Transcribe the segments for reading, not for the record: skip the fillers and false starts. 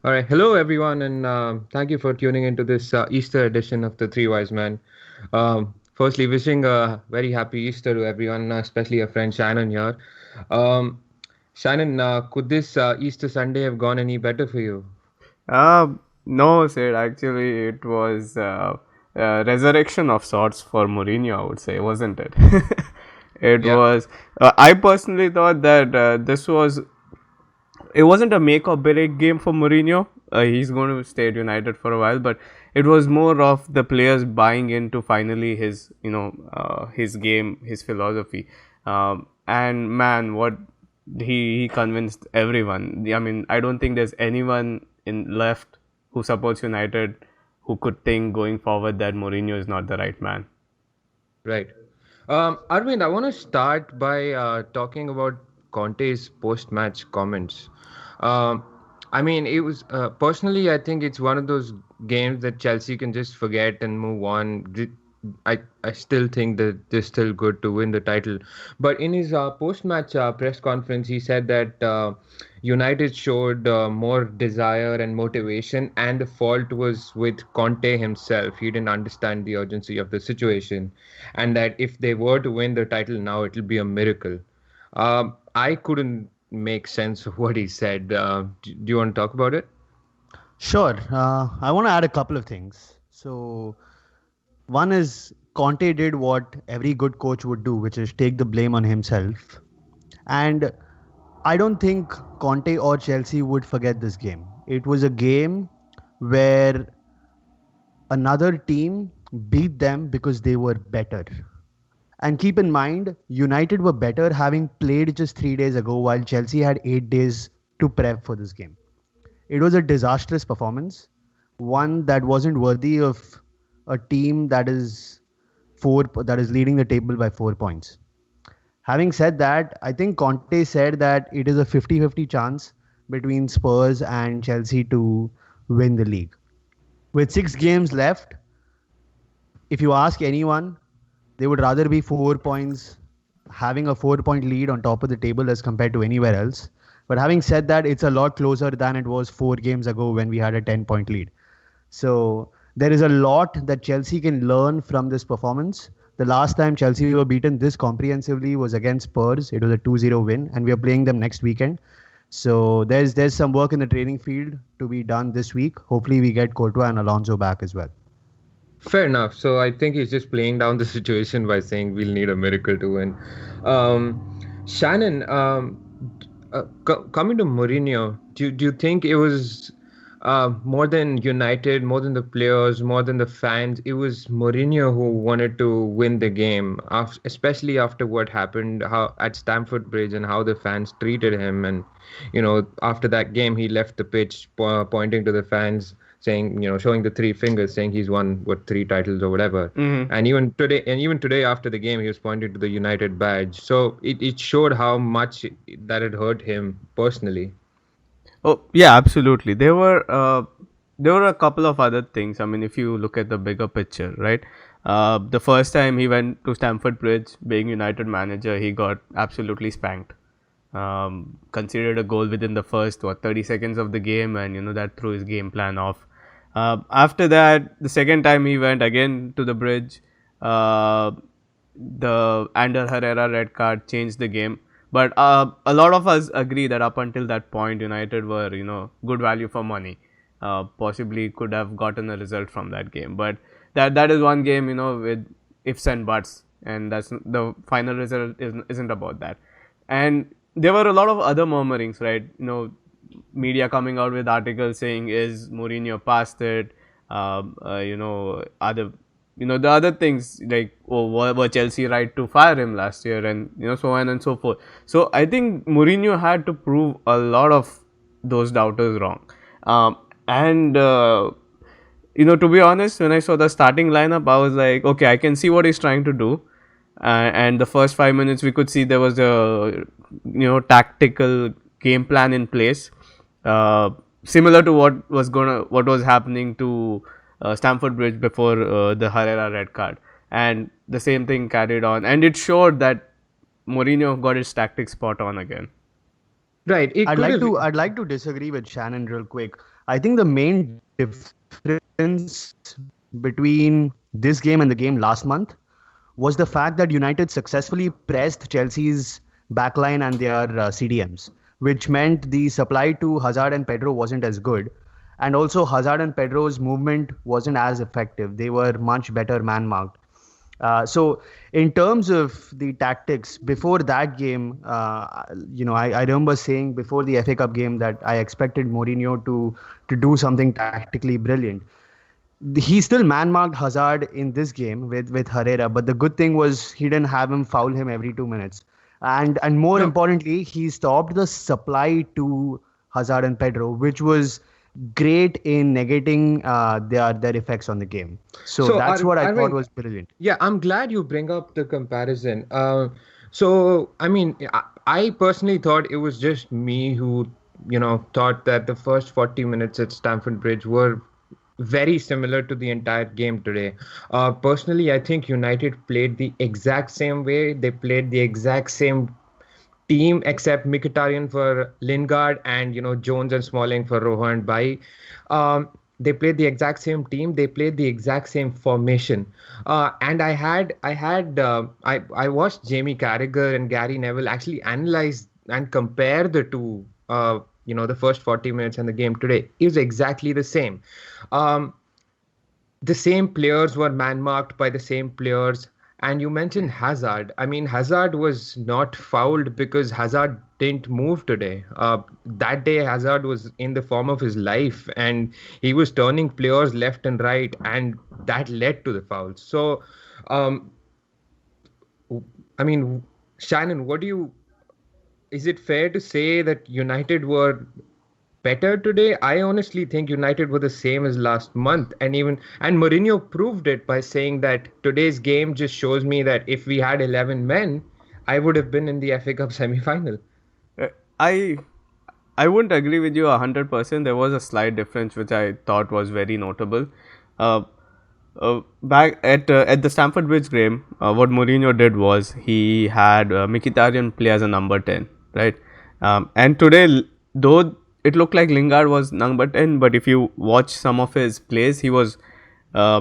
All right, hello everyone, and thank you for tuning into this Easter edition of the Three Wise Men. Firstly, wishing a very happy Easter to everyone, especially our friend Shannon here. Um, Shannon, could this Easter Sunday have gone any better for you? Uh, no, Sid. Actually, it was resurrection of sorts for Mourinho, I would say, wasn't it? It Yeah, was. I personally thought that this was. It wasn't a make or break game for Mourinho. He's going to stay at United for a while, but it was more of the players buying into finally his, his game, his philosophy. And man, what he convinced everyone. I mean, I don't think there's anyone in left who supports United who could think going forward that Mourinho is not the right man. right. Arvind, I want to start by talking about Conte's post-match comments. Um, I mean, it was personally, I think it's one of those games that Chelsea can just forget and move on. I still think that they're still good to win the title. But in his post-match press conference, he said that United showed more desire and motivation, and the fault was with Conte himself. He didn't understand the urgency of the situation, and that if they were to win the title now, it'll be a miracle. I couldn't make sense of what he said. Do you want to talk about it? Sure. I want to add a couple of things. So, one is Conte did what every good coach would do, which is take the blame on himself. And I don't think Conte or Chelsea would forget this game. It was a game where another team beat them because they were better. And keep in mind, United were better having played just 3 days ago, while Chelsea had 8 days to prep for this game. It was a disastrous performance, one that wasn't worthy of a team that is leading the table by 4 points. Having said that, I think Conte said that it is a 50-50 chance between Spurs and Chelsea to win the league. With 6 games left, if you ask anyone, they would rather be 4 points, having a 4 point lead on top of the table as compared to anywhere else. But having said that, it's a lot closer than it was 4 games ago when we had a 10 point lead. So there is a lot that Chelsea can learn from this performance. The last time Chelsea were beaten this comprehensively was against Spurs. It was a 2-0 win, and we are playing them next weekend. So there's some work in the training field to be done this week. Hopefully, we get Courtois and Alonso back as well. Fair enough. So I think he's just playing down the situation by saying we'll need a miracle to win. Shannon, coming to Mourinho, do you think it was more than United, more than the players, more than the fans? It was Mourinho who wanted to win the game, especially after what happened how at Stamford Bridge and how the fans treated him. And after that game, he left the pitch pointing to the fans saying, showing the three fingers, saying he's won what three titles or whatever. Mm-hmm. And even today after the game, he was pointing to the United badge. So it showed how much that it hurt him personally. Oh yeah, absolutely. There were a couple of other things. I mean, if you look at the bigger picture, right? The first time he went to Stamford Bridge, being United manager, he got absolutely spanked. Considered a goal within the first 30 seconds of the game, and that threw his game plan off. After that, the second time he went again to the bridge, uh, the Ander Herrera red card changed the game. But a lot of us agree that up until that point, United were good value for money. Possibly could have gotten a result from that game, but that is one game with ifs and buts, and that's the final result isn't about that. And there were a lot of other murmurings, right? Media coming out with articles saying, is Mourinho past it? Other the other things like, oh, were Chelsea right to fire him last year, and so on and so forth. So I think Mourinho had to prove a lot of those doubters wrong. And to be honest, when I saw the starting lineup, I was like, okay, I can see what he's trying to do. And the first 5 minutes, we could see there was a tactical game plan in place, similar to what was happening to Stamford Bridge before the Herrera red card, and the same thing carried on, and it showed that Mourinho got his tactics spot on again. Right. It I'd could like have. to I'd like to disagree with Shannon real quick. I think the main difference between this game and the game last month was the fact that United successfully pressed Chelsea's backline and their CDMs, which meant the supply to Hazard and Pedro wasn't as good. And also, Hazard and Pedro's movement wasn't as effective. They were much better man marked. So, in terms of the tactics, before that game, I remember saying before the FA Cup game that I expected Mourinho to do something tactically brilliant. He still man marked Hazard in this game with Herrera, but the good thing was he didn't have him foul him every 2 minutes, and more No. importantly, he stopped the supply to Hazard and Pedro, which was great in negating their effects on the game. So So, that's what I thought Arvind, was brilliant. yeah, I'm glad you bring up the comparison. So, I mean, I personally thought it was just me who, thought that the first 40 minutes at Stamford Bridge were very similar to the entire game today. Personally, I think United played the exact same way. They played the exact same team except Mkhitaryan for Lingard and Jones and Smalling for Roja and Bai. They played the exact same team. They played the exact same formation. And I watched Jamie Carragher and Gary Neville actually analyze and compare the two. The first 40 minutes in the game today is exactly the same. Um, the same players were man marked by the same players. And you mentioned Hazard. I mean, Hazard was not fouled because Hazard didn't move today. That day, Hazard was in the form of his life and he was turning players left and right, and that led to the fouls. So, um, I mean, Shannon, is it fair to say that United were better today? I honestly think United were the same as last month, and Mourinho proved it by saying that today's game just shows me that if we had 11 men, I would have been in the FA Cup semi-final. Uh, I I wouldn't agree with you 100%. There was a slight difference which I thought was very notable. Uh, Back at the Stamford Bridge game, what Mourinho did was he had Mkhitaryan play as a number 10, right? And today, though it looked like Lingard was number 10, but if you watch some of his plays, he was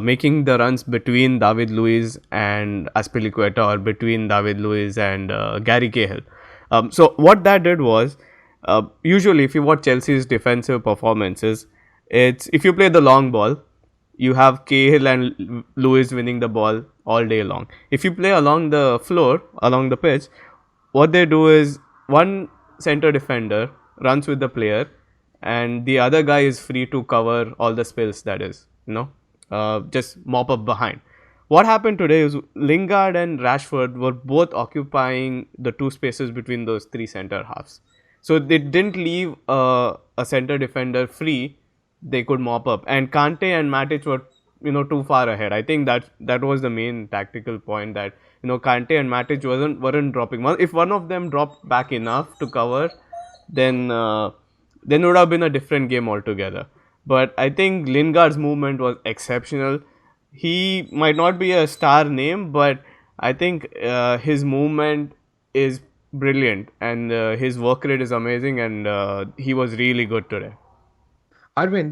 making the runs between David Luiz and Azpilicueta, or between David Luiz and Gary Cahill. So what that did was, usually if you watch Chelsea's defensive performances, it's if you play the long ball, you have Cahill and Lewis winning the ball all day long. If you play along the floor, along the pitch, what they do is one center defender runs with the player, and the other guy is free to cover all the spills. That is, just mop up behind. What happened today is Lingard and Rashford were both occupying the two spaces between those three center halves. So they didn't leave a center defender free. They could mop up, and Kante and Matic were too far ahead. I think that was the main tactical point, that Kante and Matic weren't dropping. If one of them dropped back enough to cover, then it would have been a different game altogether. But I think Lingard's movement was exceptional. He might not be a star name, but I think his movement is brilliant, and his work rate is amazing, and he was really good today. Arvind,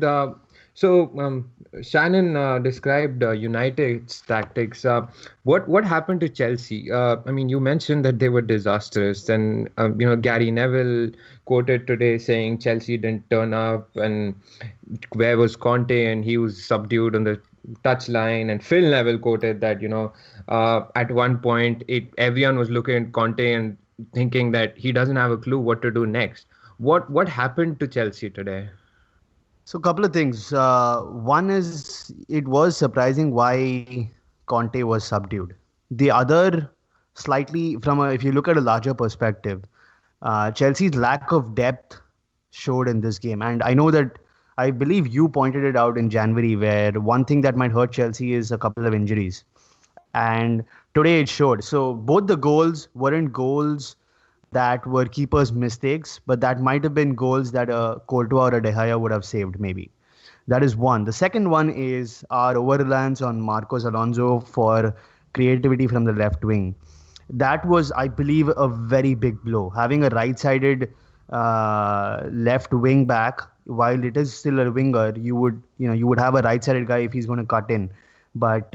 Shannon described United's tactics. What happened to Chelsea? I mean, you mentioned that they were disastrous, and Gary Neville quoted today saying Chelsea didn't turn up, and where was Conte, and he was subdued on the touchline. And Phil Neville quoted that at one point everyone was looking at Conte and thinking that he doesn't have a clue what to do next. What happened to Chelsea today? So, a couple of things. One is it was surprising why Conte was subdued. The other, slightly if you look at a larger perspective, Chelsea's lack of depth showed in this game. And I know that I believe you pointed it out in January, where one thing that might hurt Chelsea is a couple of injuries. And today it showed. So both the goals weren't goals that were keepers' mistakes, but that might have been goals that Courtois or a De Gea would have saved, maybe. That is one. The second one is our over reliance on Marcos Alonso for creativity from the left wing. That was, I believe, a very big blow. Having a right-sided left wing back while it is still a winger, you would have a right-sided guy if he's going to cut in, but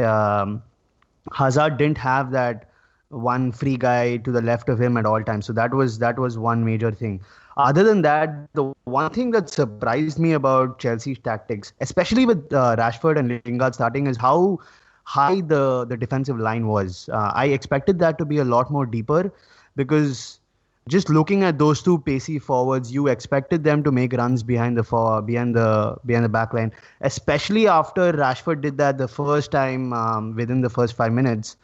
Hazard didn't have that one free guy to the left of him at all times. So that was one major thing. Other than that, the one thing that surprised me about Chelsea's tactics, especially with Rashford and Lingard starting, is how high the defensive line was. I expected that to be a lot more deeper because just looking at those two pacey forwards, you expected them to make runs behind the back line, especially after Rashford did that the first time within the first 5 minutes.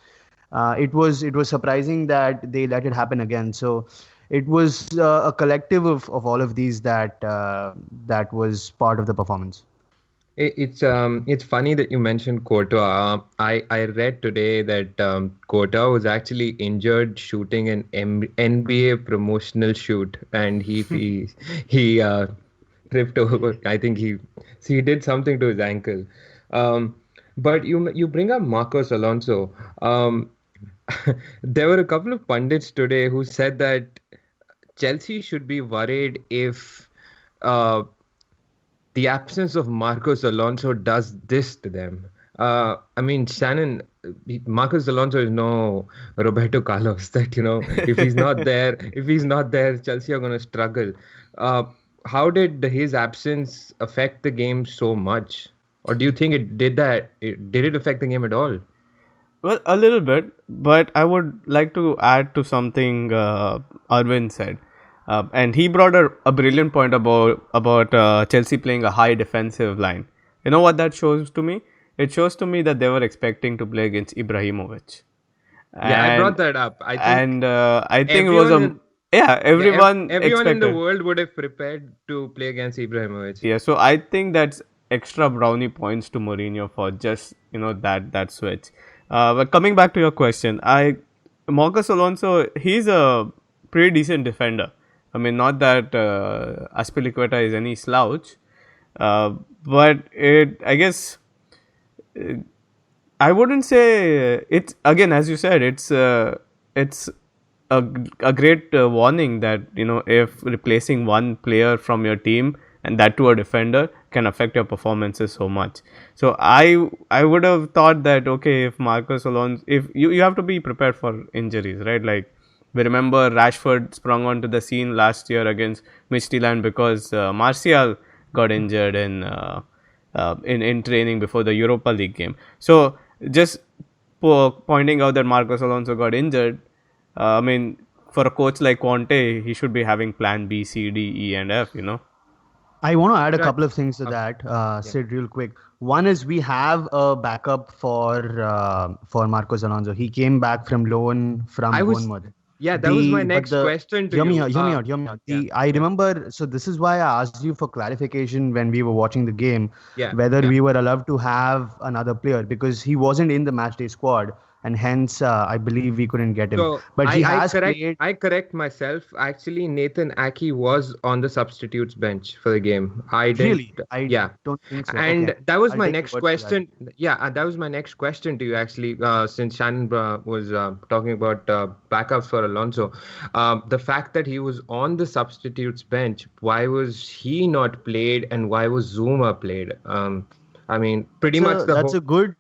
It was surprising that they let it happen again. So it was a collective of all of these that was part of the performance. It's funny that you mentioned Courtois. I read today that Courtois was actually injured shooting an NBA promotional shoot, and he tripped over. I think he did something to his ankle. Um, but you bring up Marcos Alonso. There were a couple of pundits today who said that Chelsea should be worried if uh, the absence of Marcos Alonso does this to them. I mean, Shannon, Marcos Alonso is no Roberto Carlos. That if he's not there, Chelsea are going to struggle. Uh, how did his absence affect the game so much, or do you think it did that? Did it affect the game at all? Well, a little bit, but I would like to add to something Arvind said, and he brought a brilliant point about Chelsea playing a high defensive line. You know what that shows to me? It shows to me that they were expecting to play against Ibrahimovic, Yeah, I brought and that up. I think I think it was everyone a in yeah, yeah, everyone everyone in the expected. world would have prepared to play against Ibrahimovic. Yeah, so I think that's extra brownie points to Mourinho for just that switch. But coming back to your question, Marcos Alonso, he's a pretty decent defender. I mean, not that Aspilicueta is any slouch, uh, but I guess I wouldn't say it's again, as you said, it's a great warning that if replacing one player from your team and that to a defender can affect your performances so much. So I would have thought that okay, if Marcus Alonso, if you have to be prepared for injuries, right? Like we remember Rashford sprung onto the scene last year against Midtjylland because Martial got injured in training before the Europa League game. So just pointing out that Marcos Alonso got injured, I mean, for a coach like Conte, he should be having plan B, C, D, E, and F. I want to add a Right. couple of things to Okay. that, Yeah. Sid, real quick. One is we have a backup for Marcos Alonso. He came back from loan from I was, Bournemouth. yeah, that was my The but next the question to Hear me you. out, hear me out, hear me out. Yeah, I yeah, remember. So this is why I asked you for clarification when we were watching the game, yeah, whether yeah. we were allowed to have another player because he wasn't in the matchday squad, and hence I believe we couldn't get him. So But he I has correct played. I correct myself. Actually, Nathan Aki was on the substitutes bench for the game. I didn't. Really, I Yeah, don't think so. Okay, and that was I'll my take your next word for that. question. Yeah, that was my next question to you actually. Since Shannon was talking about backups for Alonso, the fact that he was on the substitutes bench, why was he not played, and why was Zuma played? I mean, pretty That's much a the that's whole. a good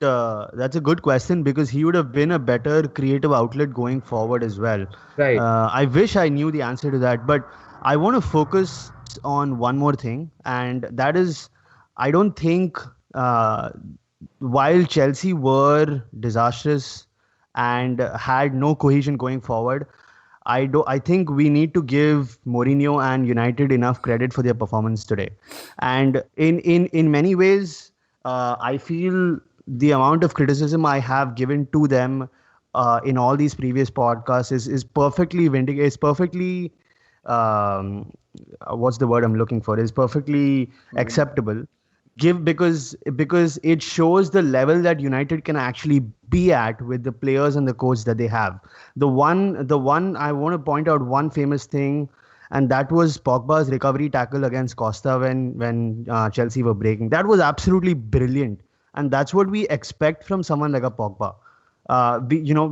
that's a good question because he would have been a better creative outlet going forward as well. Right. I wish I knew the answer to that, but I want to focus on one more thing, and that is, I don't think while Chelsea were disastrous and had no cohesion going forward, I think we need to give Mourinho and United enough credit for their performance today. And in many ways, I feel the amount of criticism I have given to them in all these previous podcasts is perfectly vindicated. It's perfectly what's the word I'm looking for? Is perfectly acceptable give because it shows the level that United can actually be at with the players and the coach that they have. The one I want to point out one famous thing, and that was Pogba's recovery tackle against Costa when Chelsea were breaking. That was absolutely brilliant, and that's what we expect from someone like a Pogba.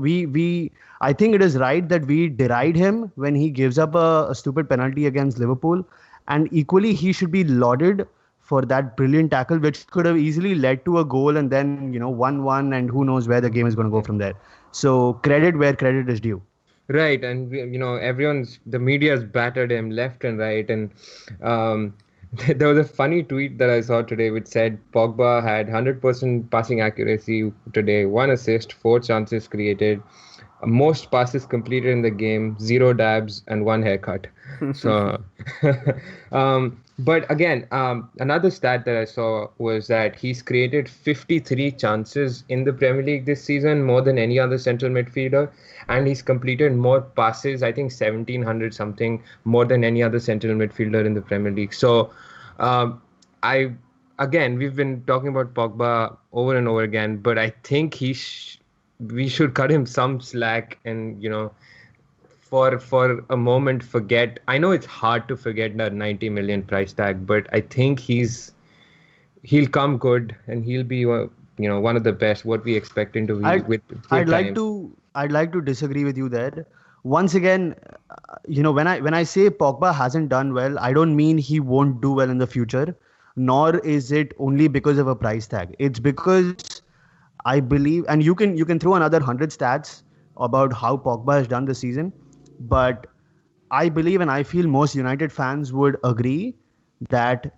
We I think it is right that we deride him when he gives up a stupid penalty against Liverpool, And equally, he should be lauded for that brilliant tackle, which could have easily led to a goal and then, 1-1, and who knows where the game is going to go from there. So credit where credit is due. Right, and the media's battered him left and right, and um, there was a funny tweet that I saw today which said Pogba had 100% passing accuracy today, one assist, four chances created, most passes completed in the game, zero dabs, and one haircut. So, but again, another stat that I saw was that he's created 53 chances in the Premier League this season, more than any other central midfielder, and he's completed more passes, I think 1700 something, more than any other central midfielder in the Premier League. So, I again, we've been talking about Pogba over and over again, but I think we should cut him some slack and for a moment forget. I know it's hard to forget that 90 million price tag, but I think he'll come good and he'll be one of the best what we expect him to be I'd with I'd like time. to I'd like to disagree with you there. Once again, when I say Pogba hasn't done well, I don't mean he won't do well in the future, nor is it only because of a price tag. It's because I believe, and you can throw another 100 stats about how Pogba has done this season, but I believe and I feel most United fans would agree that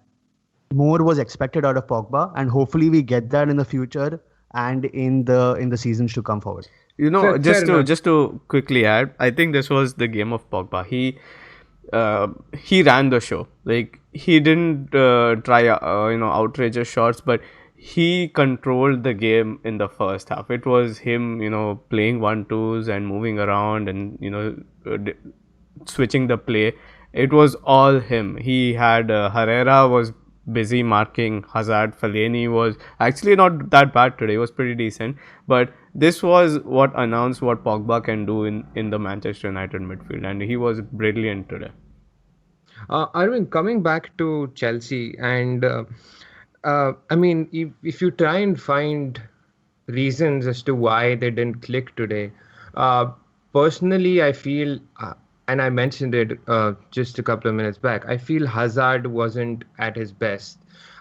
more was expected out of Pogba, and hopefully we get that in the future and in the seasons to come forward. Fair enough. Just to quickly add, I think this was the game of Pogba. He ran the show. Like he didn't try outrageous shots, but he controlled the game in the first half. It was him, playing 1-2s and moving around and switching the play. It was all him. He had Herrera was busy marking Hazard. Fellaini was actually not that bad today. He was pretty decent. But this was what announced what Pogba can do in the Manchester United midfield, and he was brilliant today. Arvind, coming back to Chelsea, and I mean, if you try and find reasons as to why they didn't click today, uh, personally, I feel, and I mentioned it just a couple of minutes back, I feel Hazard wasn't at his best.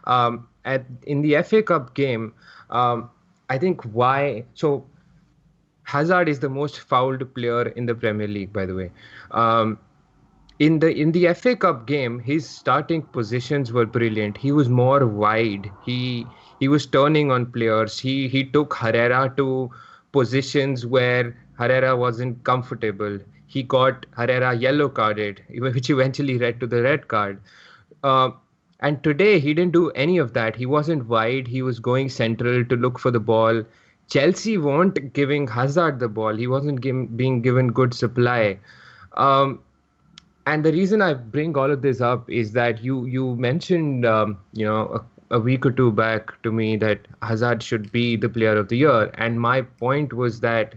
In the FA Cup game, I think why. So Hazard is the most fouled player in the Premier League, by the way. Um, in the FA Cup game, his starting positions were brilliant. He was more wide. He was turning on players. He took Herrera to positions where Herrera wasn't comfortable. He got Herrera yellow carded, which eventually led to the red card. Uh, and today he didn't do any of that. He wasn't wide. He was going central to look for the ball. Chelsea weren't giving Hazard the ball. He wasn't being given good supply. Um, and the reason I bring all of this up is that you mentioned a week or two back to me that Hazard should be the player of the year, and my point was that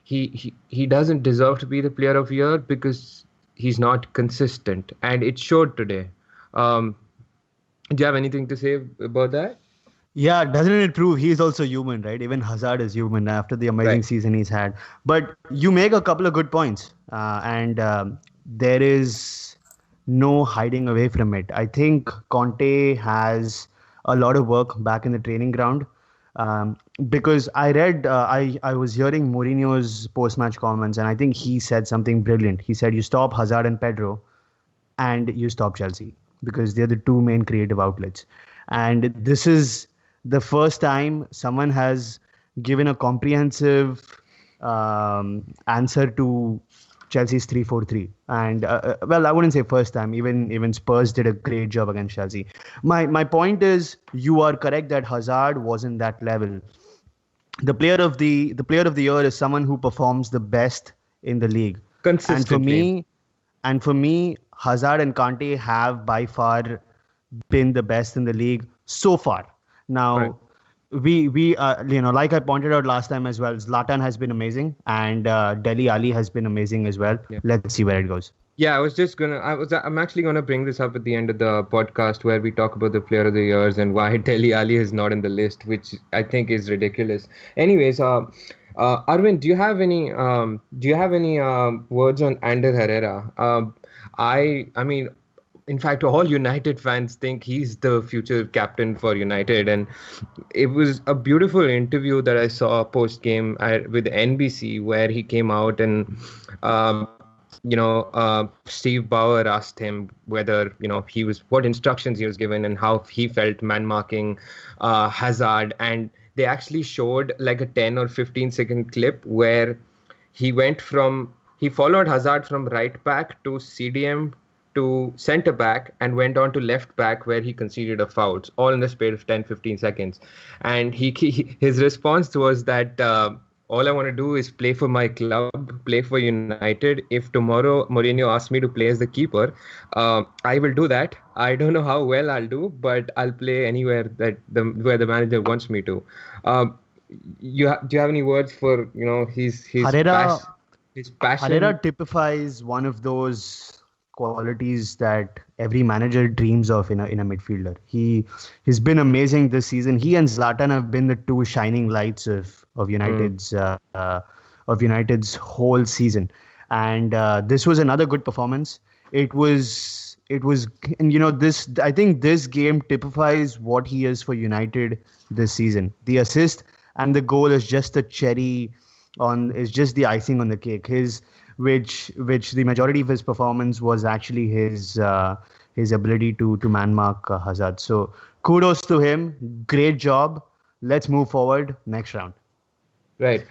he doesn't deserve to be the player of the year because he's not consistent, and it showed today. Um, do you have anything to say about that? Yeah, doesn't it prove he's also human, right? Even Hazard is human after the amazing Right. season he's had. But you make a couple of good points, and there is no hiding away from it. I think Conte has a lot of work back in the training ground, because I was hearing Mourinho's post-match comments, and I think he said something brilliant. He said, "You stop Hazard and Pedro, and you stop Chelsea because they're the two main creative outlets." And this is the first time someone has given a comprehensive answer to Chelsea's 3-4-3. And well, I wouldn't say first time. Even Spurs did a great job against Chelsea. My point is, you are correct that Hazard wasn't that level. The player of the year is someone who performs the best in the league. And for Consistently. me, and for me, Hazard and Kante have by far been the best in the league so far. Right. Now, we like I pointed out last time as well, Zlatan has been amazing, and Deli Ali has been amazing as well. Yeah. Let's see where it goes. Yeah, I'm actually gonna bring this up at the end of the podcast where we talk about the player of the years and why Deli Ali is not in the list, which I think is ridiculous. Anyways, Arvind, do you have any words on Ander Herrera? I mean, in fact, all United fans think he's the future captain for United. And it was a beautiful interview that I saw post game with NBC, where he came out and, Steve Bauer asked him whether, what instructions he was given and how he felt man marking Hazard. And they actually showed like a 10 or 15-second clip where he followed Hazard from right back to CDM to centre back and went on to left back where he conceded a foul, all in the space of 10-15 seconds. And his response was that all I want to do is play for my club, play for United. If tomorrow Mourinho asks me to play as the keeper, I will do that. I don't know how well I'll do, but I'll play anywhere where the manager wants me to. Do you have any words for Herrera, his passion? Herrera typifies one of those qualities that every manager dreams of in a midfielder. He's been amazing this season. He and Zlatan have been the two shining lights of United's whole season. And this was another good performance. And this, I think this game typifies what he is for United this season. The assist and the goal is just the icing on the cake. Which the majority of his performance was actually his ability to man mark Hazard. So kudos to him. Great job. Let's move forward next round. Right.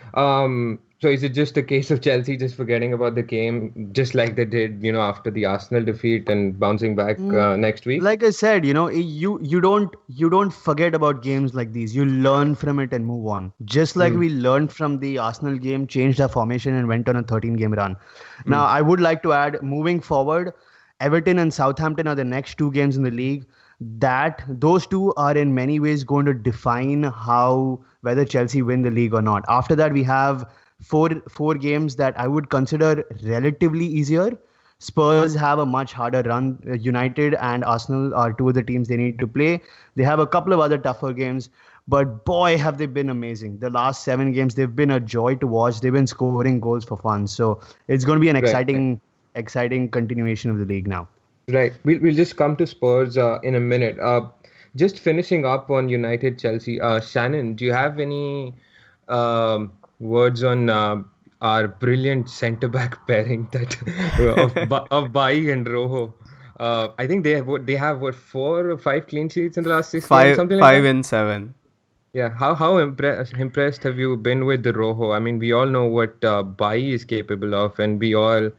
So is it just a case of Chelsea just forgetting about the game, just like they did, after the Arsenal defeat and bouncing back next week? Like I said, you don't forget about games like these. You learn from it and move on. Just like we learned from the Arsenal game, changed our formation and went on a 13-game run. Now, I would like to add, moving forward, Everton and Southampton are the next two games in the league. Those two are in many ways going to define whether Chelsea win the league or not. After that, we have four games that I would consider relatively easier. Spurs have a much harder run. United and Arsenal are two of the teams they need to play. They have a couple of other tougher games, but boy, have they been amazing. The last 7 games, they've been a joy to watch. They've been scoring goals for fun. So it's going to be an exciting continuation of the league now. Right. We'll just come to Spurs in a minute. Just finishing up on United Chelsea. Shannon, do you have any words on our brilliant centre back pairing of Bailly and Rojo? I think they have 4 or 5 clean sheets in the last 6 games, something like that. 5 and 7. Yeah, how impressed have you been with the Rojo? I mean, we all know what Bailly is capable of, and we all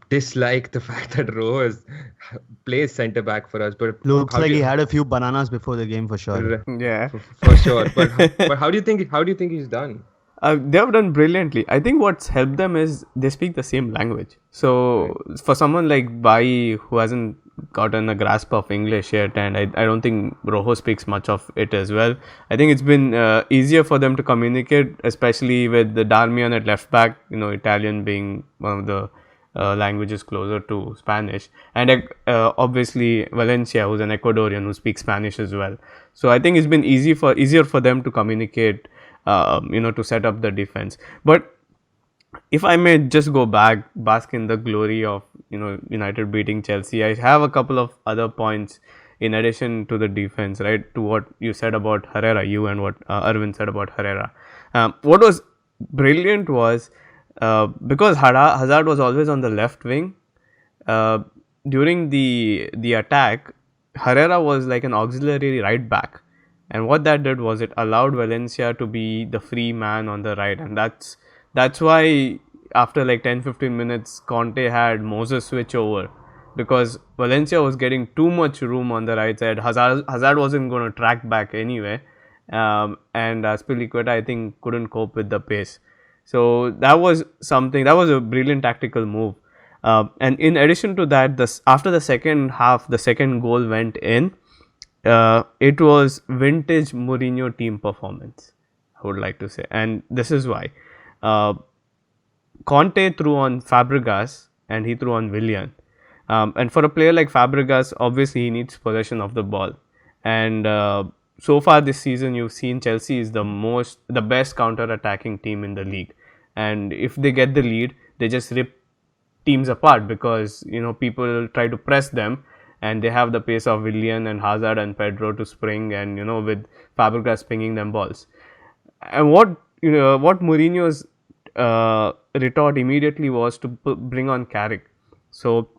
dislike the fact that Rojo plays centre back for us. But looks like he had a few bananas before the game for sure. Yeah, for sure. But how do you think he's done? They have done brilliantly. I think what's helped them is they speak the same language. So for someone like Bailly who hasn't gotten a grasp of English yet, and I don't think Rojo speaks much of it as well, I think it's been easier for them to communicate, especially with the Darmian at left back, Italian being one of the languages closer to Spanish, and obviously Valencia, who's an Ecuadorian who speaks Spanish as well. So I think it's been easier for them to communicate, to set up the defense. But if I may just go bask in the glory of United beating Chelsea, I have a couple of other points in addition to the defense, right? To what you said about Herrera, you and what Arvind said about Herrera. What was brilliant was, because Hazard was always on the left wing, during the attack, Herrera was like an auxiliary right back, and what that did was it allowed Valencia to be the free man on the right, and that's why after like 10-15 minutes Conte had Moses switch over, because Valencia was getting too much room on the right side. Hazard wasn't going to track back anyway, and Azpilicueta I think couldn't cope with the pace. So that was a brilliant tactical move. And in addition to that, after the second half, the second goal went in. It was vintage Mourinho team performance, I would like to say, and this is why. Conte threw on Fabregas and he threw on Willian. And for a player like Fabregas, obviously he needs possession of the ball. And so far this season, you've seen Chelsea is the best counter-attacking team in the league. And if they get the lead, they just rip teams apart, because people try to press them and they have the pace of Willian and Hazard and Pedro to spring, and with Fabregas pinging them balls. And what Mourinho's retort immediately was to bring on Carrick. So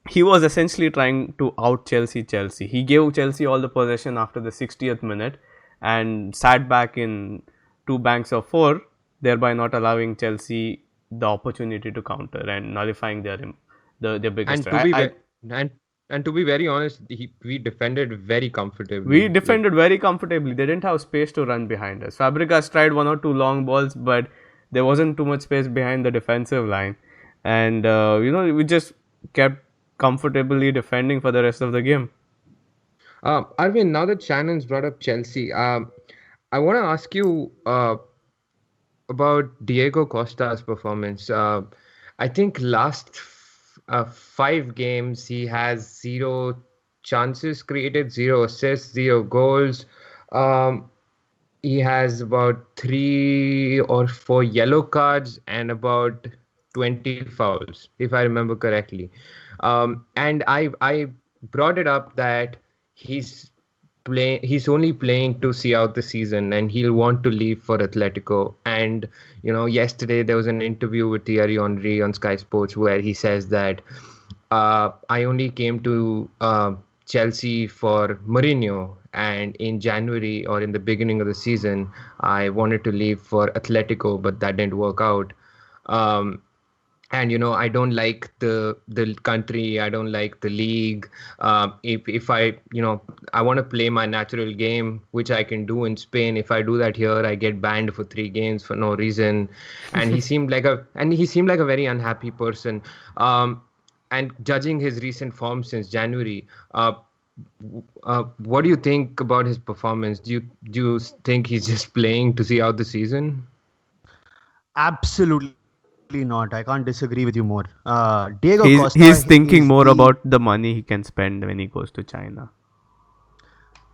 he was essentially trying to out Chelsea. He gave Chelsea all the possession after the 60th minute and sat back in two banks of four, thereby not allowing Chelsea the opportunity to counter and nullifying their biggest And to threat. be and to be very honest, we defended very comfortably. We defended very comfortably. They didn't have space to run behind us. Fabregas tried one or two long balls, but there wasn't too much space behind the defensive line, and we just kept comfortably defending for the rest of the game. Arvind, now that Shannon's brought up Chelsea, I want to ask you about Diego Costa's performance. I think last 5 games he has 0 chances created, 0 assists, 0 goals. He has about 3 or 4 yellow cards and about 20 fouls, if I remember correctly. And I brought it up that he's only playing to see out the season, and he'll want to leave for Atletico. And yesterday there was an interview with Thierry Henry on Sky Sports where he says that I only came to Chelsea for Mourinho, and in January or in the beginning of the season I wanted to leave for Atletico, but that didn't work out. And I don't like the country, I don't like the league. If I want to play my natural game, which I can do in Spain. If I do that here, I get banned for 3 games for no reason. And he seemed like a very unhappy person. And judging his recent form since January, what do you think about his performance? Do you think he's just playing to see out the season? Absolutely not. I can't disagree with you more. Diego Costa He's thinking is more the- about the money he can spend when he goes to China.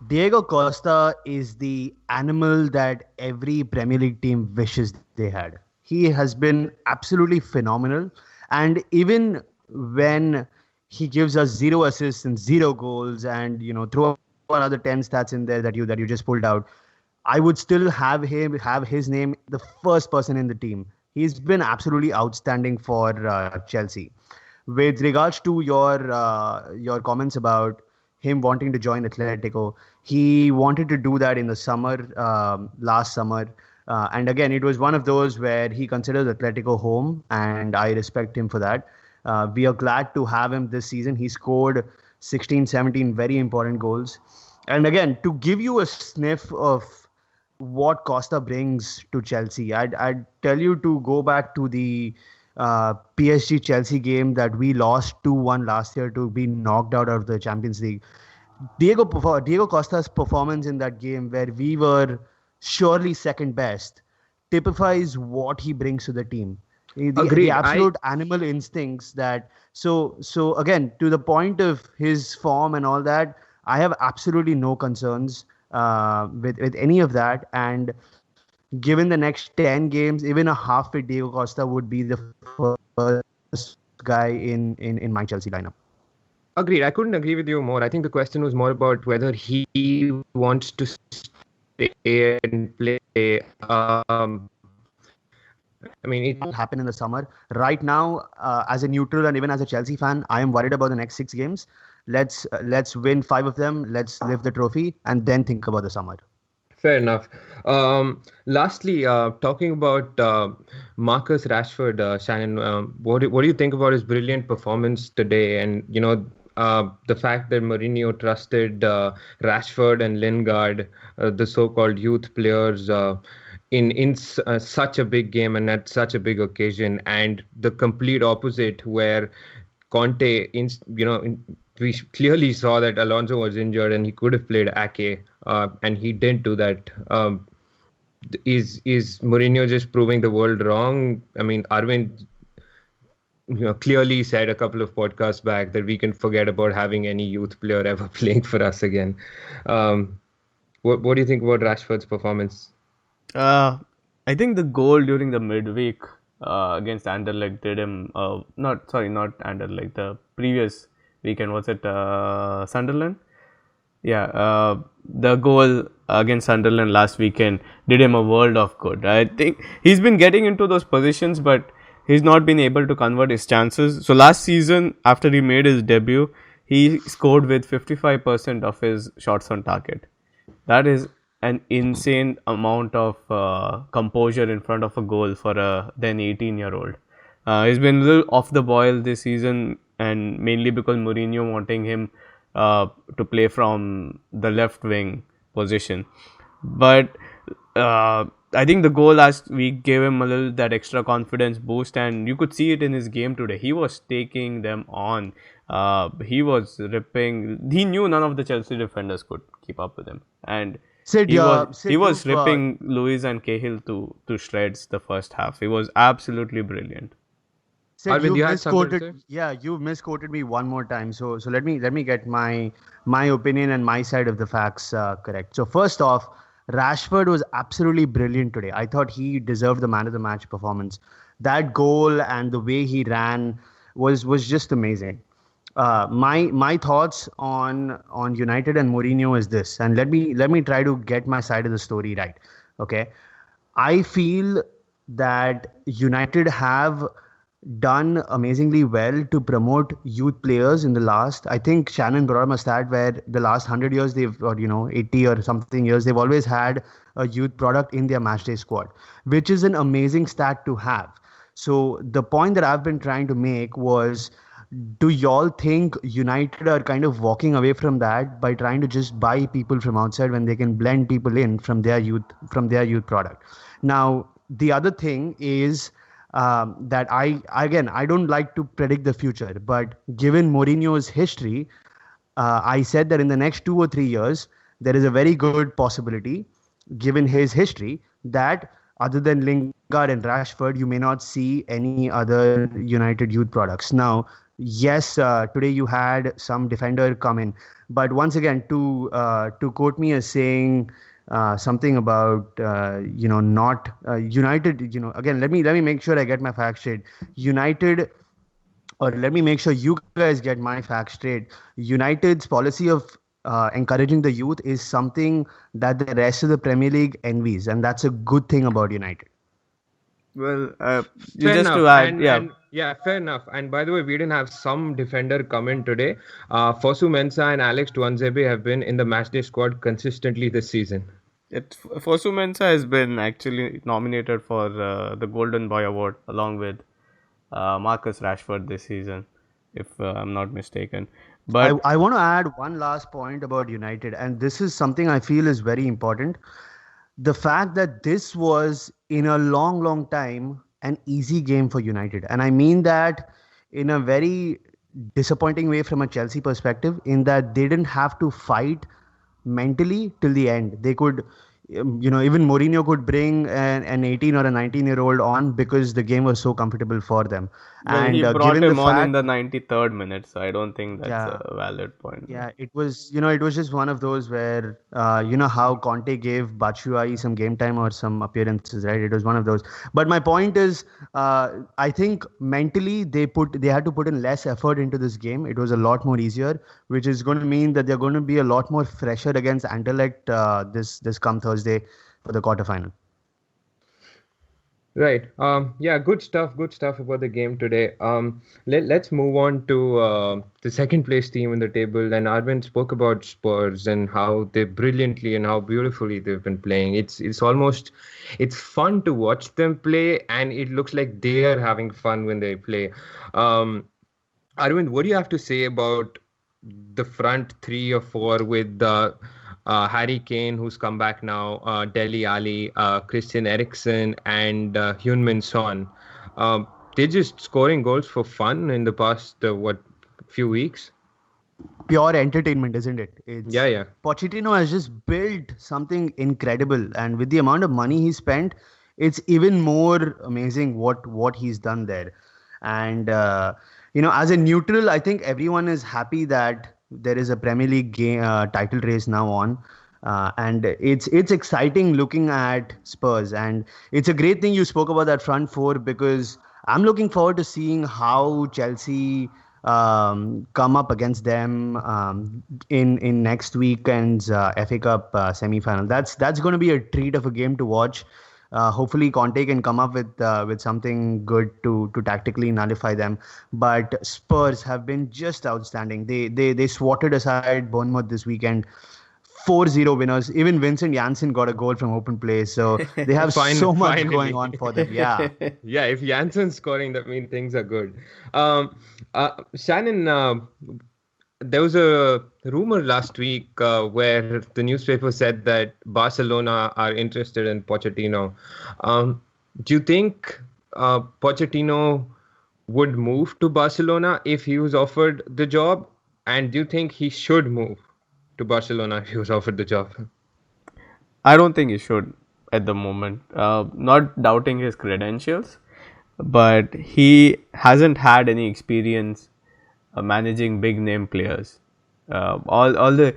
Diego Costa is the animal that every Premier League team wishes they had. He has been absolutely phenomenal, and even when he gives us 0 assists and 0 goals, and throw another 10 stats in there that you just pulled out, I would still have his name the first person in the team. He's been absolutely outstanding for Chelsea. With regards to your comments about him wanting to join Atletico, he wanted to do that in the summer, last summer. And again, it was one of those where he considers Atletico home, and I respect him for that. We are glad to have him this season. He scored 16, 17 very important goals. And again, to give you a sniff of what Costa brings to Chelsea, I'd tell you to go back to the PSG Chelsea game that we lost 2-1 last year to be knocked out of the Champions League. Diego Costa's performance in that game, where we were surely second best, typifies what he brings to the team. Agreed. The absolute animal instincts that so again, to the point of his form and all that, I have absolutely no concerns with any of that. And given the next 10 games, even a half fit Diego Costa would be the first guy in my Chelsea lineup. Agreed. I couldn't agree with you more. I think the question was more about whether he wants to stay and play. I mean, It will happen in the summer. Right now, as a neutral and even as a Chelsea fan, I am worried about the next 6 games. Let's win 5 of them. Let's lift the trophy, and then think about the summer. fair enough. Lastly, talking about Marcus Rashford, Shannon, what do you think about his brilliant performance today? And the fact that Mourinho trusted Rashford and Lingard, the so-called youth players, in such a big game and at such a big occasion, and the complete opposite where Conte, we clearly saw that Alonso was injured and he could have played Ake, and he didn't do that. Is Mourinho just proving the world wrong? I mean, Arvind, clearly said a couple of podcasts back that we can forget about having any youth player ever playing for us again. What do you think about Rashford's performance? I think the goal during the midweek against Anderlecht did him not Anderlecht, the previous weekend. Was it Sunderland? Yeah, the goal against Sunderland last weekend did him a world of good. I think he's been getting into those positions, but he's not been able to convert his chances. So last season, after he made his debut, he scored with 55% of his shots on target. That is an insane amount of composure in front of a goal for a then 18-year-old. He's been a little off the boil this season, and mainly because Mourinho wanting him to play from the left wing position. But I think the goal last week gave him a little that extra confidence boost, and you could see it in his game today. He was taking them on. He was ripping. He knew none of the Chelsea defenders could keep up with him, and Sid, he Sid, was you've ripping Luis and Cahill to shreds the first half. He was absolutely brilliant. Sid, Arvind, you've you had something to say? misquoted. Yeah, you've misquoted me one more time. So let me get my opinion and my side of the facts correct. So first off, Rashford was absolutely brilliant today. I thought he deserved the man of the match performance. That goal and the way he ran was just amazing. My thoughts on United and Mourinho is this, and let me try to get my side of the story right. Okay, I feel that United have done amazingly well to promote youth players in the last. I think Shannon brought up a stat where the last 100 years they've, or 80 or something years, they've always had a youth product in their matchday squad, which is an amazing stat to have. So the point that I've been trying to make was, do y'all think United are kind of walking away from that by trying to just buy people from outside when they can blend people in from their youth product? Now, the other thing is that I don't like to predict the future, but given Mourinho's history, I said that in the next 2 or 3 years, there is a very good possibility, given his history, that other than Lingard and Rashford, you may not see any other United youth products. Now, yes, today you had some defender come in, but once again, to quote me as saying something about not United. Again, let me make sure I get my facts straight. United, or let me make sure you guys get my facts straight. United's policy of encouraging the youth is something that the rest of the Premier League envies, and that's a good thing about United. Well, Fair just to enough. add, And yeah, and yeah, fair enough. And by the way, we didn't have some defender come in today. Fosu Mensah and Alex Tuanzebe have been in the matchday squad consistently this season. Fosu Mensah has been actually nominated for the Golden Boy Award along with Marcus Rashford this season, if I'm not mistaken. But I want to add one last point about United, and this is something I feel is very important. The fact that this was, in a long, long time, an easy game for United. And I mean that in a very disappointing way from a Chelsea perspective, in that they didn't have to fight mentally till the end. They could, even Mourinho could bring an 18 or a 19-year-old on because the game was so comfortable for them. well, he And brought given the him on in fact, the 93rd minute, so I don't think that's yeah, a valid point. yeah, it was just one of those where, how Conte gave Batshuayi some game time or some appearances, right? It was one of those. But my point is, I think mentally they had to put in less effort into this game. It was a lot more easier, which is going to mean that they're going to be a lot more fresher against Anderlecht this come Thursday for the quarterfinal. Right. Yeah, good stuff. Good stuff about the game today. Let's move on to the second place team in the table. And Arvind spoke about Spurs and how they brilliantly and how beautifully they've been playing. It's fun to watch them play, and it looks like they are having fun when they play. Um, Arvind, what do you have to say about the front three or four with Harry Kane, who's come back now, Dele Ali, Christian Eriksen, and Heung-min Son? They're just scoring goals for fun in the past, few weeks? Pure entertainment, isn't it? Yeah, It's yeah. Pochettino has just built something incredible, and with the amount of money he spent, it's even more amazing what he's done there. And as a neutral, I think everyone is happy that there is a Premier League game, title race now on. And it's exciting looking at Spurs, and it's a great thing you spoke about that front four, because I'm looking forward to seeing how Chelsea come up against them in next weekend's FA Cup semi-final. That's going to be a treat of a game to watch. Hopefully, Conte can come up with something good to tactically nullify them. But Spurs have been just outstanding. They swatted aside Bournemouth this weekend. 4-0 winners. Even Vincent Janssen got a goal from open play. So they have so much going Finally. on for them. Yeah. Yeah, if Janssen's scoring, that means things are good. Shannon, there was a rumor last week where the newspaper said that Barcelona are interested in Pochettino. Do you think Pochettino would move to Barcelona if he was offered the job? And do you think he should move to Barcelona if he was offered the job? I don't think he should at the moment. Not doubting his credentials, but he hasn't had any experience managing big name players. All the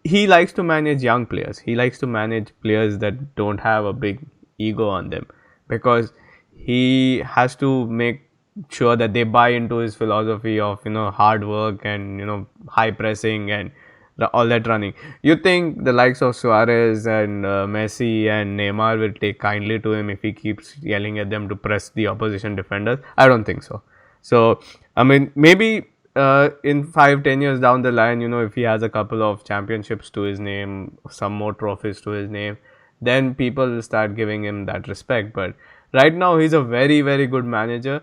he likes to manage young players. He likes to manage players that don't have a big ego on them, because he has to make sure that they buy into his philosophy of hard work and high pressing and all that running. You think the likes of Suarez and Messi and Neymar will take kindly to him if he keeps yelling at them to press the opposition defenders? I don't think so. So, I mean, maybe in 5-10 years down the line, if he has a couple of championships to his name, some more trophies to his name, then people will start giving him that respect. But right now, he's a very, very good manager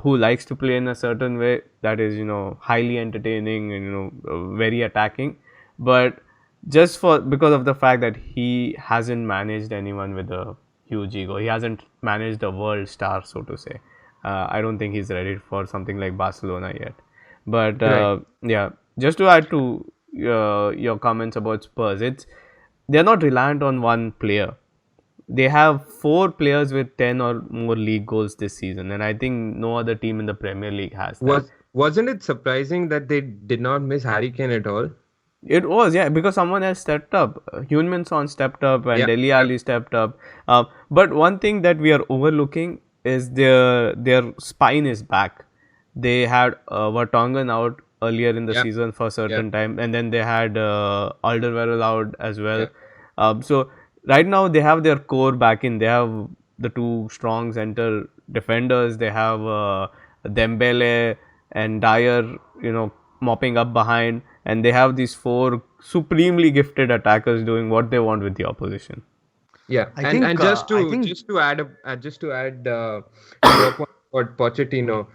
who likes to play in a certain way that is, highly entertaining and, very attacking. But just because of the fact that he hasn't managed anyone with a huge ego, he hasn't managed a world star, so to say. I don't think he's ready for something like Barcelona yet. But Right. yeah, just to add to your comments about Spurs, they're not reliant on one player. They have 4 players with 10 or more league goals this season, and I think no other team in the Premier League has that. Wasn't it surprising that they did not miss Harry Kane at all? It was, yeah, because someone else stepped up. Heung-min Son stepped up and Yeah, Dele yeah, Alli stepped up. But one thing that we are overlooking is their spine is back. They had Vertonghen out earlier in the yeah, season for a yeah, certain time, and then they had Alderweireld out as well. yeah. So right now they have their core back in. They have the 2 strong center defenders. They have Dembele and Dyer, mopping up behind, and they have these 4 supremely gifted attackers doing what they want with the opposition. Yeah, I and think just I to think to your point about Pochettino,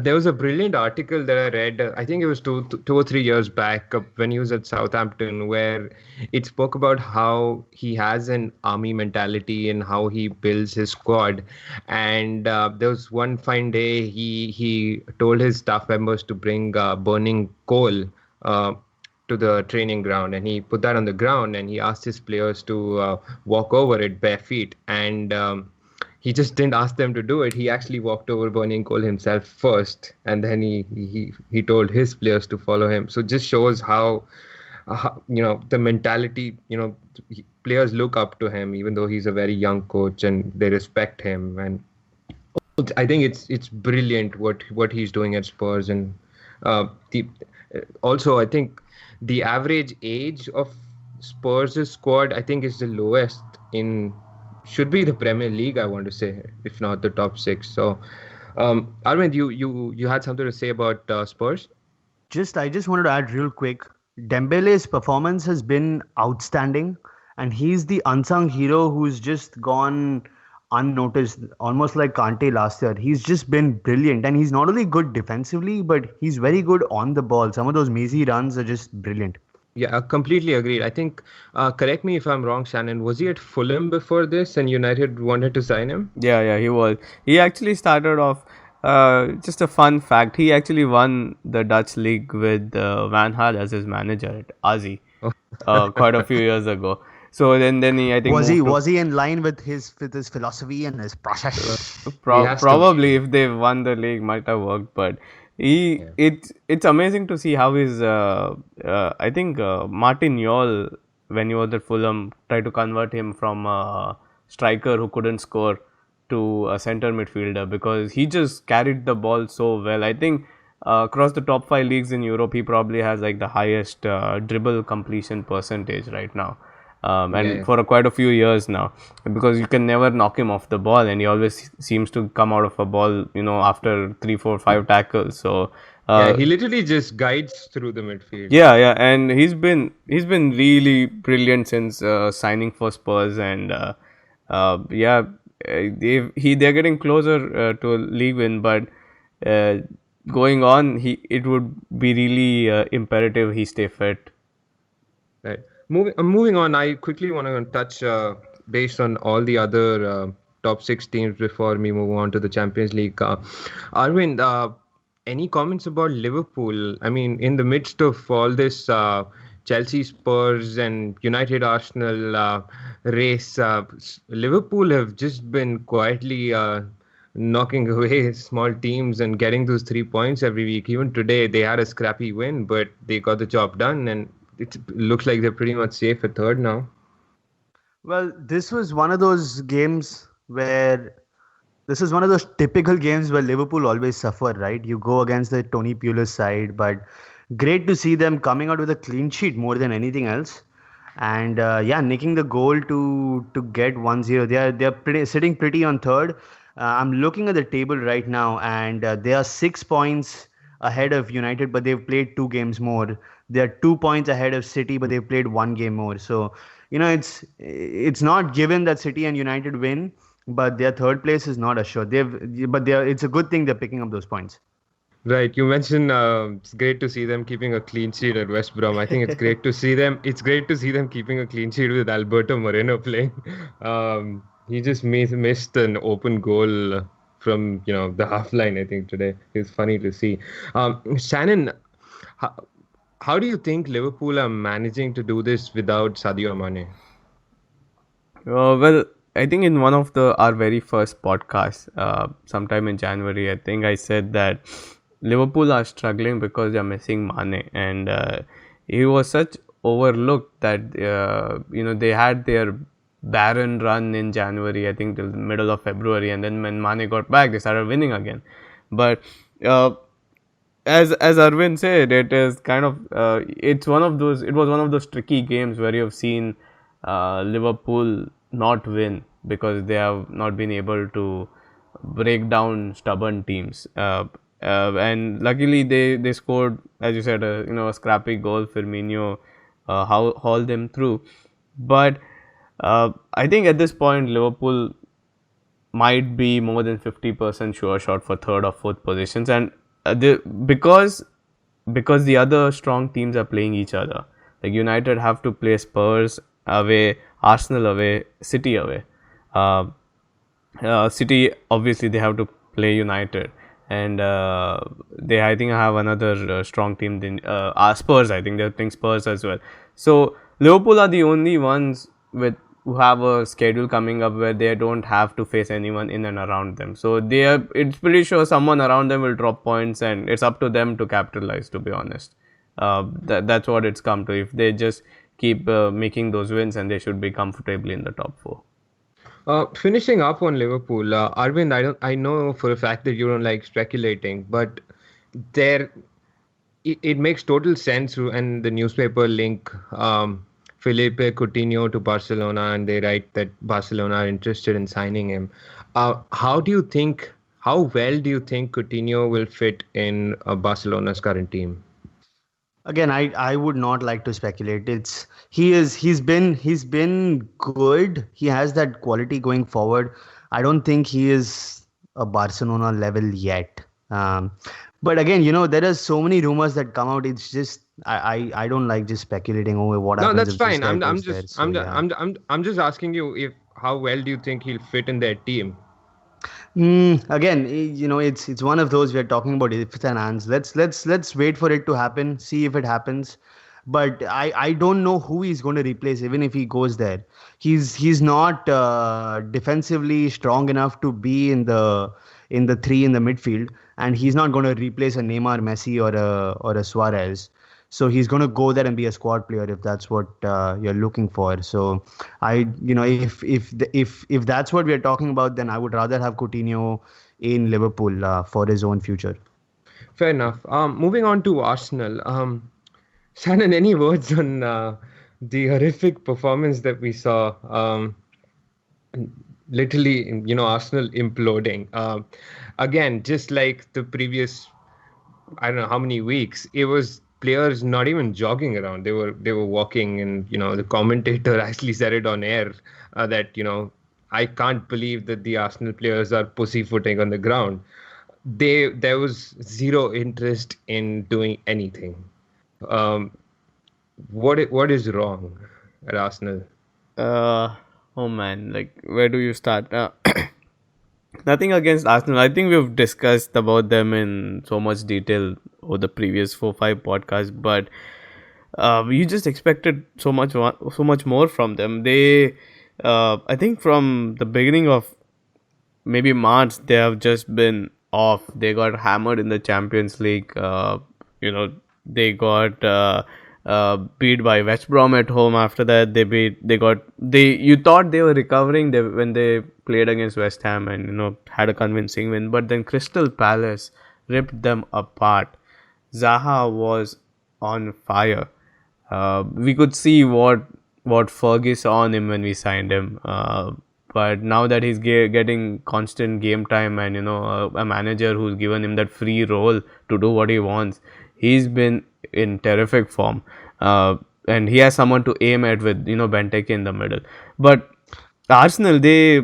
there was a brilliant article that I read. I think it was 2 or 3 years back when he was at Southampton, where it spoke about how he has an army mentality and how he builds his squad. And there was one fine day he told his staff members to bring burning coal. To the training ground, and he put that on the ground, and he asked his players to walk over it bare feet, and he just didn't ask them to do it. He actually walked over burning coal himself first, and then he told his players to follow him. So just shows how the mentality, players look up to him even though he's a very young coach, and they respect him. And I think it's brilliant what he's doing at Spurs. And the also, I think the average age of Spurs' squad, I think, is the lowest in should be the Premier League, I want to say, if not the top 6. So Arvind, you had something to say about Spurs? I just wanted to add real quick. Dembele's performance has been outstanding, and he's the unsung hero who's just gone unnoticed, almost like Kante last year. He's just been brilliant, and he's not only good defensively, but he's very good on the ball. Some of those mazy runs are just brilliant. Yeah, I completely agreed. I think, correct me if I'm wrong, Shannon, was he at Fulham before this and United wanted to sign him? Yeah, he was. He actually started off. Just a fun fact: he actually won the Dutch league with Van Gaal as his manager at AZ quite a few years ago. So then he, I think, Was he moved to was he in line with his philosophy and his process? He has to be. probably if they won the league might have worked, but Yeah. it's amazing to see how his I think Martin Yol, when he was at Fulham, tried to convert him from a striker who couldn't score to a center midfielder because he just carried the ball so well. I think across the top 5 leagues in Europe, he probably has like the highest dribble completion percentage right now. Yeah, And yeah. for quite a few years now, because you can never knock him off the ball, and he always seems to come out of a ball, after 3, 4, 5 tackles. So, Yeah, uh, he literally just guides through the midfield. yeah, yeah, and he's been really brilliant since signing for Spurs, and yeah, they're getting closer to a league win, but uh, going on, it would be really imperative he stay fit. Right. Moving on, I quickly want to touch based on all the other top six teams before we move on to the Champions League. Arvind, any comments about Liverpool? I mean, in the midst of all this Chelsea, Spurs, and United, Arsenal race, Liverpool have just been quietly knocking away small teams and getting those 3 points every week. Even today, they had a scrappy win, but they got the job done, and it looks like they're pretty much safe at third now. Well, this was one of those games where this is one of those typical games where Liverpool always suffer, right? You go against the Tony Pulis side, but great to see them coming out with a clean sheet more than anything else. And yeah, nicking the goal to get 1-0. They are sitting pretty on third. I'm looking at the table right now, and they are 6 points ahead of United, but they've played 2 games more. They're 2 points ahead of City, but they've played 1 game more. So it's not given that City and United win, but their third place is not assured. It's a good thing they're picking up those points. Right, you mentioned it's great to see them keeping a clean sheet at West Brom. I think it's great to see them. It's great to see them keeping a clean sheet with Alberto Moreno playing. He just missed an open goal from the half line. I think today it's funny to see. Shannon, how, how do you think Liverpool are managing to do this without Sadio Mane? Well, I think in one of our very first podcasts, sometime in January, I think I said that Liverpool are struggling because they're missing Mane, and he was such overlooked that they had their barren run in January, I think till the middle of February, and then when Mane got back, they started winning again. But uh, as Arvind said, it is kind of it's one of those. It was one of those tricky games where you have seen Liverpool not win because they have not been able to break down stubborn teams. And luckily they scored, as you said, a scrappy goal. Firmino hauled them through, but I think at this point Liverpool might be more than 50% sure shot for third or fourth positions, and because the other strong teams are playing each other. Like United have to play Spurs away, Arsenal away, City away. Uh, City obviously they have to play United, and they I think have another strong team than Spurs. I think they're playing Spurs as well. So Liverpool are the only ones who have a schedule coming up where they don't have to face anyone in and around them. So it's pretty sure someone around them will drop points, and it's up to them to capitalize. To be honest, that's what it's come to. If they just keep making those wins, and they should be comfortably in the top four. Finishing up on Liverpool, Arvind, I know for a fact that you don't like speculating, but there it makes total sense. And the newspaper link Felipe Coutinho to Barcelona, and they write that Barcelona are interested in signing him. How well do you think Coutinho will fit in Barcelona's current team? Again, I would not like to speculate. He's been good. He has that quality going forward. I don't think he is a Barcelona level yet. But again, there are so many rumors that come out. It's just I don't like just speculating over what No, happens that's if this fine. guy I'm goes there. just So yeah. I'm just asking you if how well do you think he'll fit in their team? Again, it's one of those we're talking about ifs and ands. Let's wait for it to happen, see if it happens. But I don't know who he's going to replace, even if he goes there. He's not defensively strong enough to be in the three in the midfield, and he's not going to replace a Neymar, Messi, or a Suarez. So he's going to go there and be a squad player if that's what you're looking for. So if that's what we're talking about, then I would rather have Coutinho in Liverpool for his own future. Fair enough. Moving on to Arsenal. Shannon, any words on the horrific performance that we saw? Literally, Arsenal imploding. Again, just like the previous, I don't know how many weeks, it was players not even jogging around. They were walking, and the commentator actually said it on air that I can't believe that the Arsenal players are pussyfooting on the ground. There was zero interest in doing anything. Um, what is wrong at Arsenal? Uh, oh man, like where do you start? Nothing against Arsenal. I think we've discussed about them in so much detail over the previous 4-5 podcasts, but you just expected so much more from them. They, I think, from the beginning of maybe March, they have just been off. They got hammered in the Champions League. They got beat by West Brom at home. After that, you thought they were recovering when they played against West Ham and had a convincing win. But then Crystal Palace ripped them apart. Zaha was on fire. We could see what Fergie saw on him when we signed him. But now that he's getting constant game time and a manager who's given him that free role to do what he wants, he's been in terrific form. And he has someone to aim at with Benteke in the middle. But Arsenal, they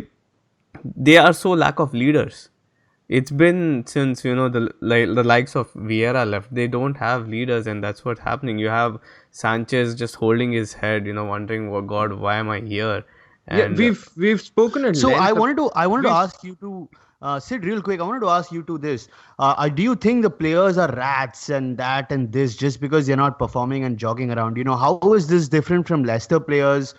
are so lack of leaders. It's been since the likes of Vieira left. They don't have leaders, and that's what's happening. You have Sanchez just holding his head, wondering, "Oh God, why am I here?" Yeah, And we've spoken at So length. I wanted to ask you to Sid, real quick. I wanted to ask you to this. Do you think the players are rats and that and this just because they're not performing and jogging around? How is this different from Leicester players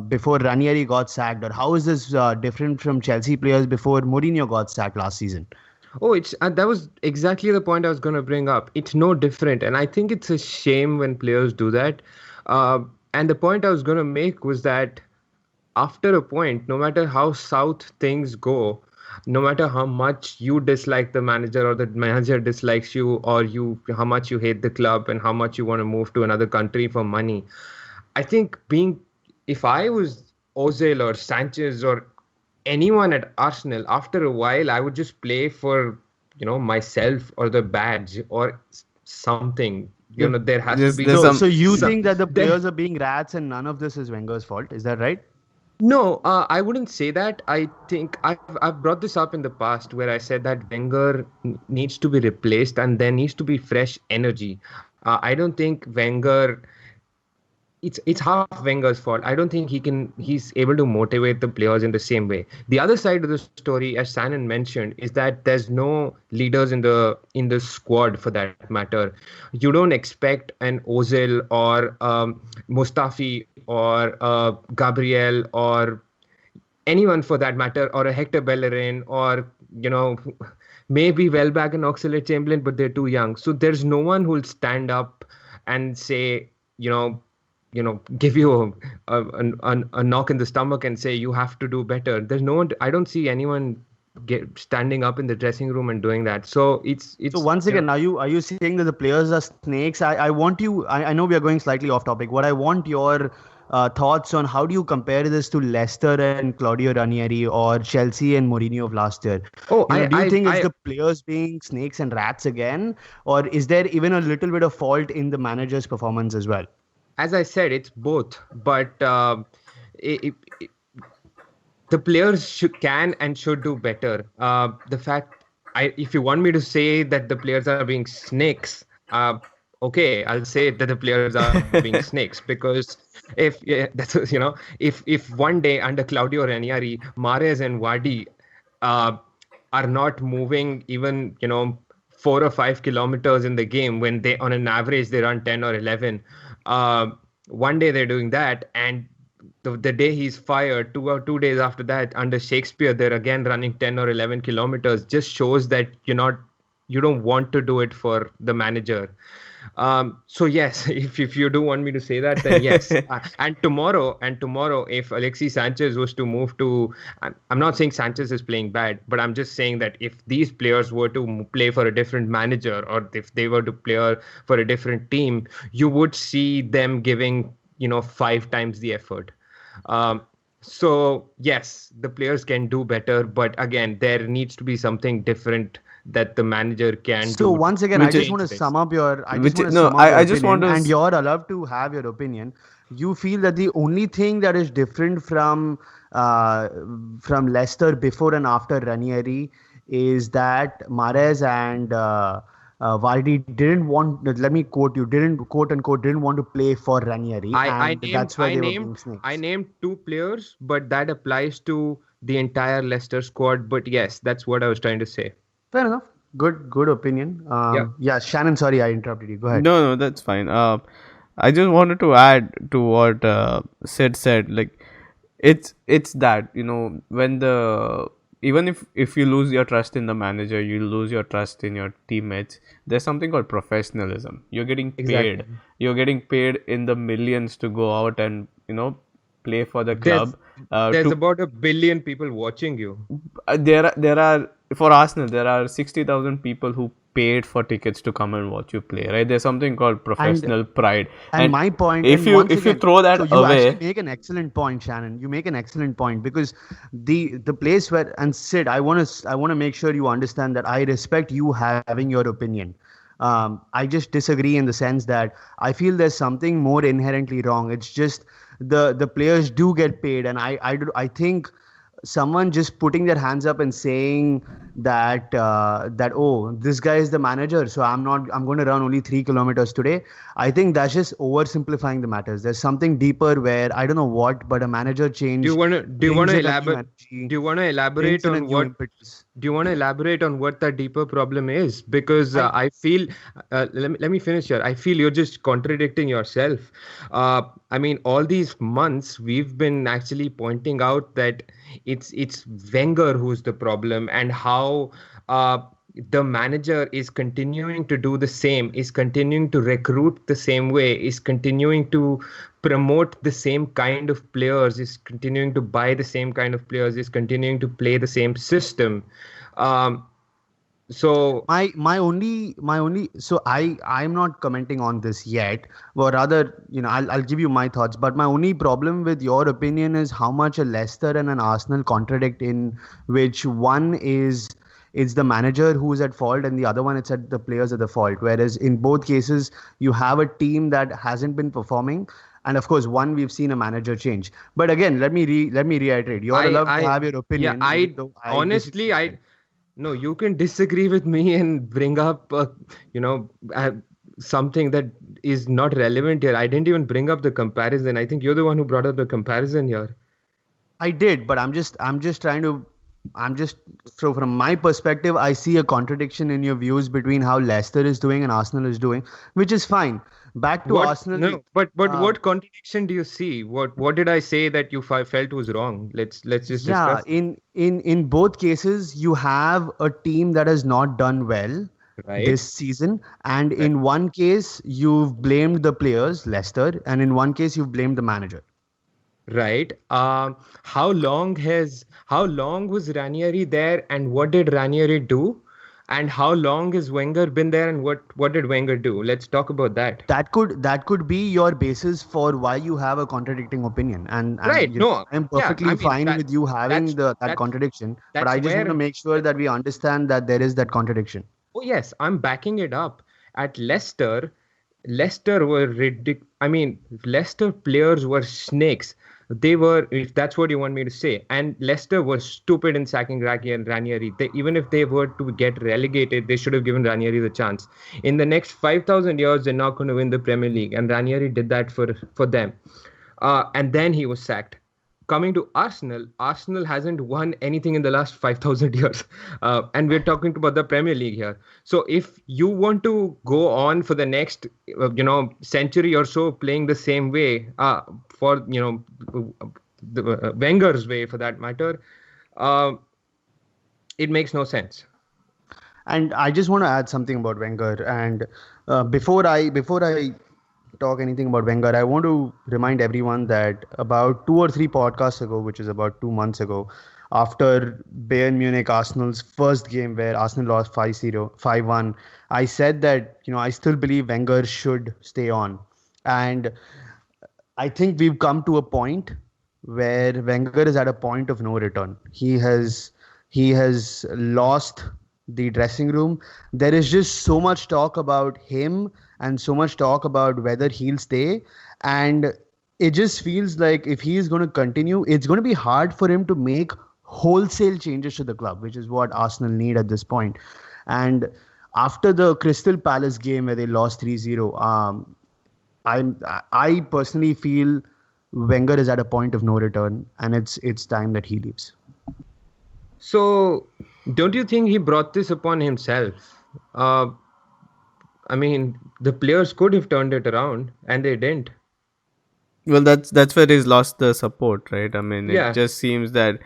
before Ranieri got sacked, or how is this different from Chelsea players before Mourinho got sacked last season? Oh, it's that was exactly the point I was going to bring up. It's no different, and I think it's a shame when players do that. And the point I was going to make was that after a point, no matter how south things go, no matter how much you dislike the manager or the manager dislikes you, or how much you hate the club and how much you want to move to another country for money, I think if I was Ozil or Sanchez or anyone at Arsenal, after a while, I would just play for, myself or the badge or something. There has to just be there's So, some so you some, think that the there, players are being rats and none of this is Wenger's fault? Is that right? No, I wouldn't say that. I think I've brought this up in the past where I said that Wenger needs to be replaced and there needs to be fresh energy. I don't think Wenger. It's half Wenger's fault. I don't think he's able to motivate the players in the same way. The other side of the story, as Shannon mentioned, is that there's no leaders in the squad for that matter. You don't expect an Ozil or Mustafi or Gabriel or anyone for that matter, or a Hector Bellerin, or maybe Welbeck and Oxlade-Chamberlain, but they're too young. So there's no one who'll stand up and say, give you a knock in the stomach and say you have to do better. There's no one. I don't see anyone standing up in the dressing room and doing that. So So it's once again, are you saying that the players are snakes? I want you. I know we are going slightly off topic. What I want your thoughts on how do you compare this to Leicester and Claudio Ranieri or Chelsea and Mourinho of last year? oh Do you think it's I the players being snakes and rats again, or is there even a little bit of fault in the manager's performance as well? as I said, it's both, but it, the players can and should do better. The fact, if you want me to say that the players are being snakes, okay, I'll say that the players are being snakes because if one day under Claudio Ranieri, Mahrez and Vardy uh, are not moving even 4 or 5 kilometers in the game when they on an average they run 10 or 11. Uh, One day they're doing that, and the day he's fired, 2 days after that, under Shakespeare, they're again running 10 or 11 kilometers. Just shows that you don't want to do it for the manager. So yes, if you do want me to say that, then yes. And tomorrow, if Alexis Sanchez was to move to, I'm not saying Sanchez is playing bad, but I'm just saying that if these players were to play for a different manager, or if they were to play for a different team, you would see them giving, 5 times the effort. Um, so yes, the players can do better, but again, there needs to be something different that the manager can So do to once again, I which is just want change to this. sum up your I just which want is, to no, sum up your I just want opinion, to and you're allowed to have your opinion. You feel that the only thing that is different uh, from Leicester before and after Ranieri is that Mahrez and Vardy didn't want. Let me quote you. Didn't, quote unquote, didn't want to play for Ranieri, I, I and named that's why I they were named being I snakes. named two players, but that applies to the entire Leicester squad. But yes, that's what I was trying to say. Fair enough. Good opinion. Yeah. Yeah, Shannon. Sorry, I interrupted you. Go ahead. no, that's fine. I just wanted to add to what Sid said. Like, it's that, when the, even if you lose your trust in the manager, you lose your trust in your teammates. There's something called professionalism. You're getting paid. Exactly. You're getting paid in the millions to go out and play for the There's club. there's To about 1 billion people watching you. there are for Arsenal there are 60,000 people who paid for tickets to come and watch you play, right? There's something called And professional pride, And and my point, if and you once if you again, throw so that you actually away. make an excellent point, Shannon. You make an excellent point because the place where, and Sid, I want to make sure you understand that I respect you having your opinion. I just disagree in the sense that I feel there's something more inherently wrong. It's just the players do get paid, and I think someone just putting their hands up and saying that oh, this guy is the manager, so I'm going to run only 3 kilometers today. I think that's just oversimplifying the matters. There's something deeper where I don't know what, but a manager Do you change wanna do you brings wanna in a new elaborate energy, do you wanna elaborate brings in a on new what impetus. do you want to elaborate on what the deeper problem is? Because I I feel, let me finish here. I feel you're just contradicting yourself. I mean, all these months we've been actually pointing out that it's Wenger who's the problem, and how uh, the manager is continuing to do the same, is continuing to recruit the same way, is continuing to promote the same kind of players, is continuing to buy the same kind of players, is continuing to play the same system. Um, so my only so I'm not commenting on this yet, or rather, I'll give you my thoughts. But my only problem with your opinion is how much a Leicester and an Arsenal contradict, in which one is it's the manager who is at fault, and the other one it's at the players at the fault. Whereas in both cases you have a team that hasn't been performing, and of course one we've seen a manager change. But again, let me reiterate, you're allowed to I have your yeah, opinion, even I though I disagree honestly, with it. I no, you can disagree with me and bring up, you know, uh, something that is not relevant here. I didn't even bring up the comparison. I think you're the one who brought up the comparison here. I did, but I'm just trying to I'm just so from my perspective, I see a contradiction in your views between how Leicester is doing and Arsenal is doing, which is fine. Back to What? Arsenal. No, but Uh, what contradiction do you see? What did I say that you felt was wrong? Let's just yeah, discuss, in both cases, you have a team that has not done well right? this season, and Right. in one case you've blamed the players, Leicester, and in one case you've blamed the manager. Right. How long was Ranieri there, and what did Ranieri do? And how long has Wenger been there, and what did Wenger do? Let's talk about that. That could be your basis for why you have a contradicting opinion, and Right. No. I'm Yeah. I perfectly mean fine with you having that's that that's contradiction, but that's I just want to where make sure that we understand that there is that contradiction. Oh yes, I'm backing it up. At Leicester, Leicester were ridiculous. I mean, Leicester players were snakes. They were, if that's what you want me to say. And Leicester was stupid in sacking Ranieri. Even if they were to get relegated, they should have given Ranieri the chance. In the next 5,000 years, they're not going to win the Premier League, and Ranieri did that for them. And then he was sacked. Coming to Arsenal, Arsenal hasn't won anything in the last 5,000 years. And we're talking about the Premier League here. So if you want to go on for the next, century or so playing the same way, for, the Wenger's way for that matter, uh, it makes no sense. And I just want to add something about Wenger. And before I talk anything about Wenger, I want to remind everyone that about 2 or 3 podcasts ago, which is about 2 months ago, after Bayern Munich Arsenal's first game where Arsenal lost 5-0, 5-1, I said that I still believe Wenger should stay on. And I think we've come to a point where Wenger is at a point of no return. He has lost the dressing room. There is just so much talk about him and so much talk about whether he'll stay. And it just feels like if he is going to continue, it's going to be hard for him to make wholesale changes to the club, which is what Arsenal need at this point. And after the Crystal Palace game where they lost 3-0, I'm I personally feel Wenger is at a point of no return, and it's time that he leaves. So, don't you think he brought this upon himself? Uh, I mean, the players could have turned it around, and they didn't. Well, that's where he's lost the support, right? I mean, it Yeah, just seems that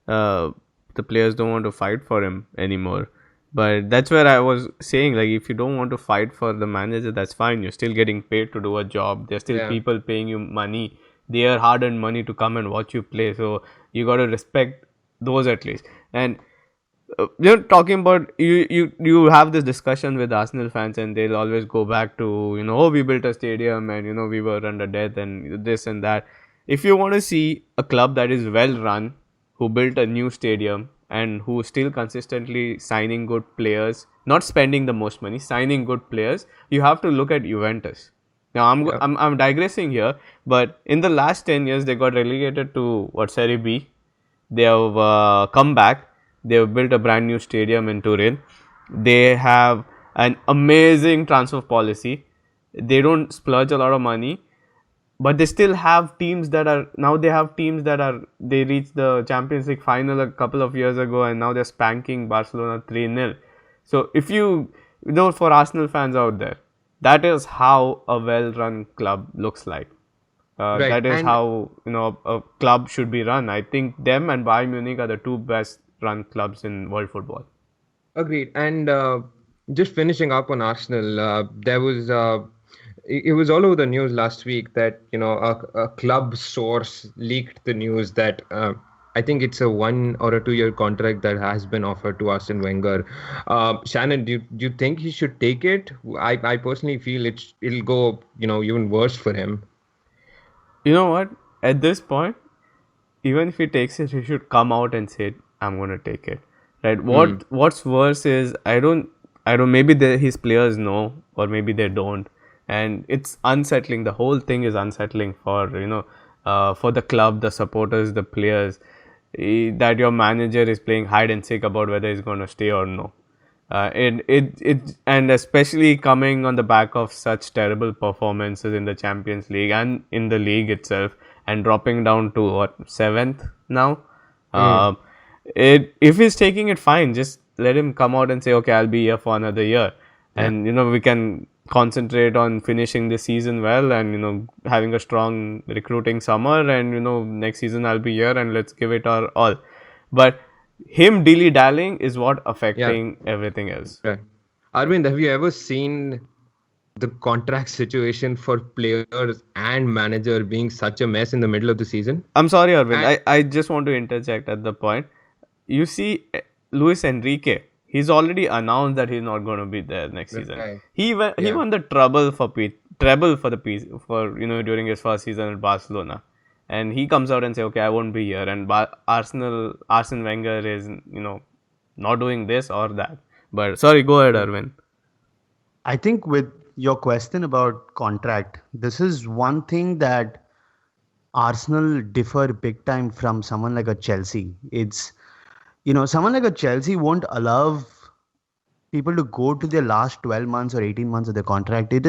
uh, the players don't want to fight for him anymore. But that's where I was saying, like, if you don't want to fight for the manager, that's fine. You're still getting paid to do a job. There's still yeah. people paying you money. Their hard-earned money to come and watch you play. So you got to respect those at least. And talking about you have this discussion with Arsenal fans, and they'll always go back to oh, we built a stadium, and we were under death and this and that. If you want to see a club that is well run, who built a new stadium and who still consistently signing good players, not spending the most money, signing good players, you have to look at Juventus. Now Yeah. I'm digressing here, but in the last 10 years they got relegated to what, Serie B. They have come back. They have built a brand new stadium in Turin. They have an amazing transfer policy. They don't splurge a lot of money, but they still have teams that are now. They have teams that are they reached the Champions League final a couple of years ago, and now they're spanking Barcelona 3-0. So if for Arsenal fans out there, that is how a well-run club looks like. Right. That is And how a club should be run. I think them and Bayern Munich are the two best run clubs in world football. agreed. And just finishing up on Arsenal, there was it was all over the news last week that a club source leaked the news that I think it's a 1 or 2 year contract that has been offered to Arsene Wenger. Shannon, do you think he should take it? I personally feel it'll go even worse for him. You know what? At this point, even if he takes it, he should come out and say, "I'm going to take it." Right? Hmm. What's worse is I don't. Maybe his players know, or maybe they don't, and it's unsettling. The whole thing is unsettling for the club, the supporters, the players. That your manager is playing hide and seek about whether he's going to stay or no. And especially coming on the back of such terrible performances in the Champions League and in the league itself, and dropping down to what, seventh now. Hmm. Uh, if he's taking it, fine. Just let him come out and say, okay, I'll be here for another year, Yeah. and we can concentrate on finishing the season well, and having a strong recruiting summer, and next season I'll be here and let's give it our all. But him dilly dallying is what Yeah. affecting everything else. Right. Arvind, have you ever seen the contract situation for players and manager being such a mess in the middle of the season? I'm sorry, Arvind. And I just want to interject at the point. You see, Luis Enrique, he's already announced that he's not going to be there next season. right. He Yeah. won the treble for the piece for during his first season at Barcelona, and he comes out and say, okay, I won't be here. And Arsene Wenger is not doing this or that. But sorry, go ahead, Arvind. I think with your question about contract, this is one thing that Arsenal differ big time from someone like a Chelsea. Someone like a Chelsea won't allow people to go to their last 12 months or 18 months of their contract. It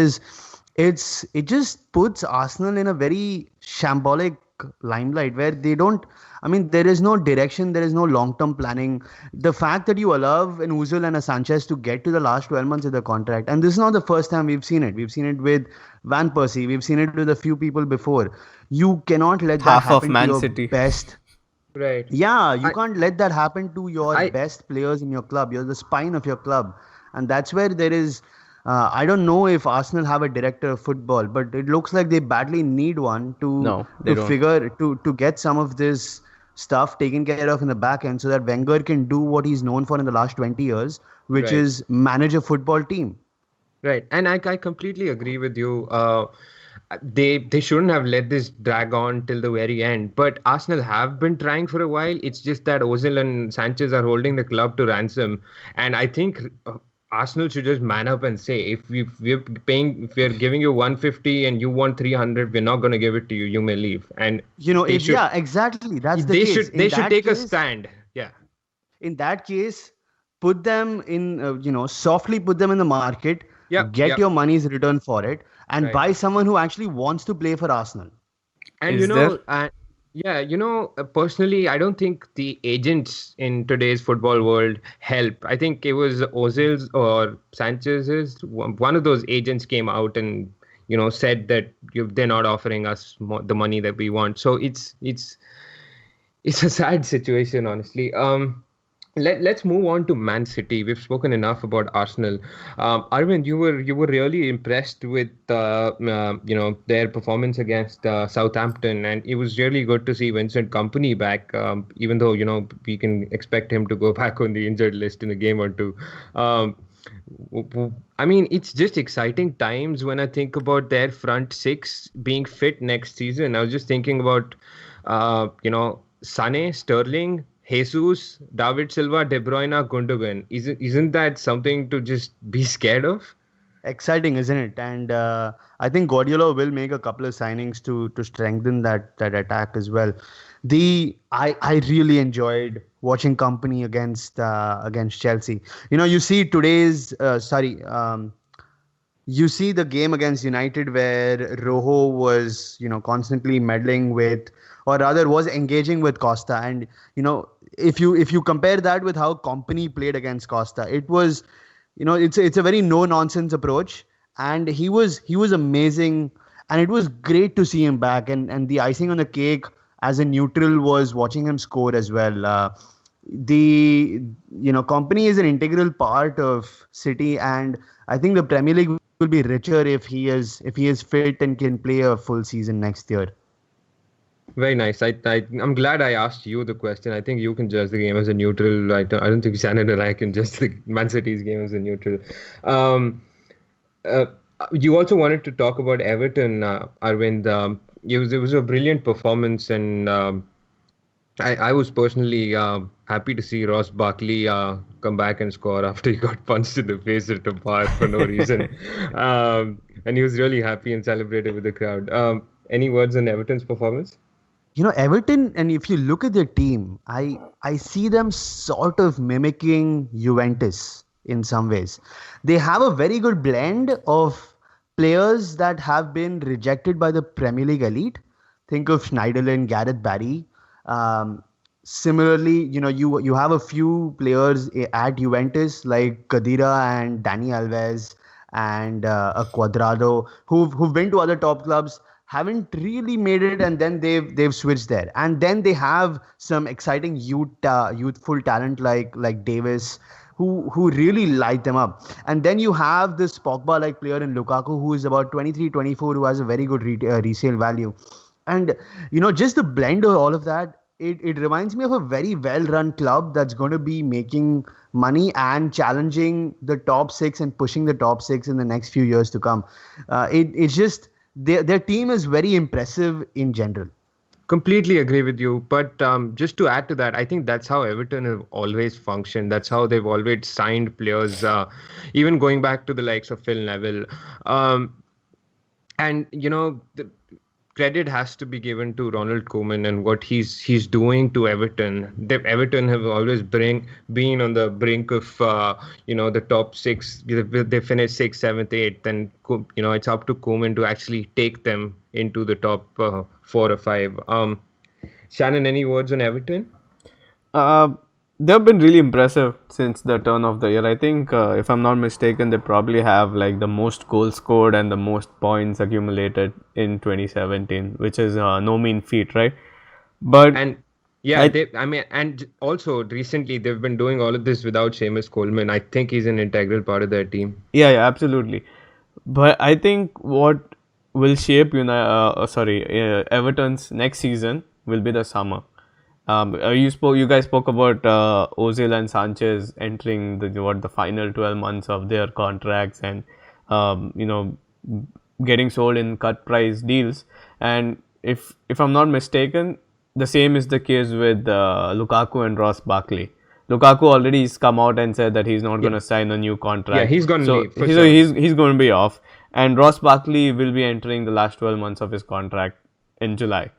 just puts Arsenal in a very shambolic limelight where they don't, I mean, there is no direction, there is no long-term planning. The fact that you allow an Ozil and a Sanchez to get to the last 12 months of the contract, and this is not the first time we've seen it. We've seen it with Van Persie, we've seen it with a few people before. You cannot let that Half of happen to Man your City. best. Right. Yeah, you I can't let that happen to your I best players in your club. You're the spine of your club, and that's where there is. I don't know if Arsenal have a director of football, but it looks like they badly need one No, they to don't. figure to get some of this stuff taken care of in the back end, so that Wenger can do what he's known for in the last 20 years, which right. is manage a football team. Right, and I completely agree with you. They shouldn't have let this drag on till the very end. But Arsenal have been trying for a while. It's just that Ozil and Sanchez are holding the club to ransom, and I think Arsenal should just man up and say, if we're giving you 150 and you want 300, we're not going to give it to you. You may leave, and they If should yeah, exactly, that's the case. they should take a stand. Yeah, In that case, put them in, softly put them in the market, yep, get yep, your money's return for it, and right. buy someone who actually wants to play for Arsenal. And Is there? yeah, personally, I don't think the agents in today's football world help. I think it was Ozil's or Sanchez's. One of those agents came out and said that they're not offering us the money that we want. So it's a sad situation, honestly. Let's move on to Man City. We've spoken enough about Arsenal. Arvind, you were really impressed with their performance against Southampton, and it was really good to see Vincent Kompany back. Even though we can expect him to go back on the injured list in a game or two. Um, I mean, it's just exciting times when I think about their front six being fit next season. I was just thinking about, Sane, Sterling, Jesus, David Silva, De Bruyne, Gundogan. Isn't that something to just be scared of? Exciting, isn't it? And I think Guardiola will make a couple of signings to strengthen that attack as well. I really enjoyed watching Company against Chelsea. You see you see the game against United where Rojo was, constantly meddling with, or rather was engaging with Costa. And, if you compare that with how Company played against Costa, it was, it's a very no nonsense approach. And he was amazing. And it was great to see him back. And the icing on the cake as a neutral was watching him score as well. The Company is an integral part of City, and I think the Premier League will be richer if he is fit and can play a full season next year. Very nice. I'm glad I asked you the question. I think you can judge the game as a neutral. I don't think Shannon and I can judge the Man City's game as a neutral. Um, uh, you also wanted to talk about Everton, Arvind. It was a brilliant performance, and I was personally happy to see Ross Barkley come back and score after he got punched in the face at the bar for no reason. And he was really happy and celebrated with the crowd. Any words on Everton's performance? Everton, and if you look at their team, I see them sort of mimicking Juventus in some ways. They have a very good blend of players that have been rejected by the Premier League elite. Think of Schneiderlin, Gareth Barry. Um, Similarly, you have a few players at Juventus like Kadira and Dani Alves and a Cuadrado who've been to other top clubs, haven't really made it, and then they've switched there. And then they have some exciting youthful talent like Davis, who really light them up. And then you have this Pogba like player in Lukaku, who is about 23, 24, who has a very good resale value. And just the blend of all of that, it reminds me of a very well run club that's going to be making money and challenging the top six and pushing the top six in the next few years to come. It's just their team is very impressive in general. Completely agree with you. But just to add to that, I think that's how Everton have always functioned. That's how they've always signed players, even going back to the likes of Phil Neville. Um, and the credit has to be given to Ronald Koeman and what he's doing to Everton. Everton have always been on the brink of the top six. They finished sixth, seventh, eighth, and it's up to Koeman to actually take them into the top four or five. Shannon, any words on Everton? Uh, they've been really impressive since the turn of the year. I think, if I'm not mistaken, they probably have like the most goals scored and the most points accumulated in 2017, which is no mean feat, right? But And Yeah, I they. I mean, and also recently they've been doing all of this without Seamus Coleman. I think he's an integral part of their team. Yeah, yeah, absolutely. But I think what will shape Everton's next season will be the summer. You guys spoke about Ozil and Sanchez entering the final 12 months of their contracts, and um, you know getting sold in cut price deals. And if I'm not mistaken, the same is the case with Lukaku and Ross Barkley. Lukaku already has come out and said that he's not going Yeah, to sign a new yeah, contract, he's gonna so leave for sure. he's going to be off. And Ross Barkley will be entering the last 12 months of his contract in July.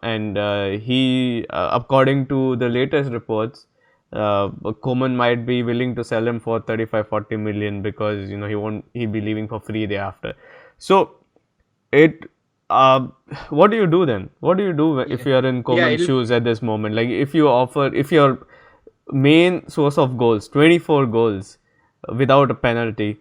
And according to the latest reports, Coman might be willing to sell him for 35-40 million, because he be leaving for free thereafter. So it uh, what do you do then? What do you do if Yeah, you are in yeah, Coman's it'll. shoes at this moment? Like, if your main source of goals, 24 goals without a penalty,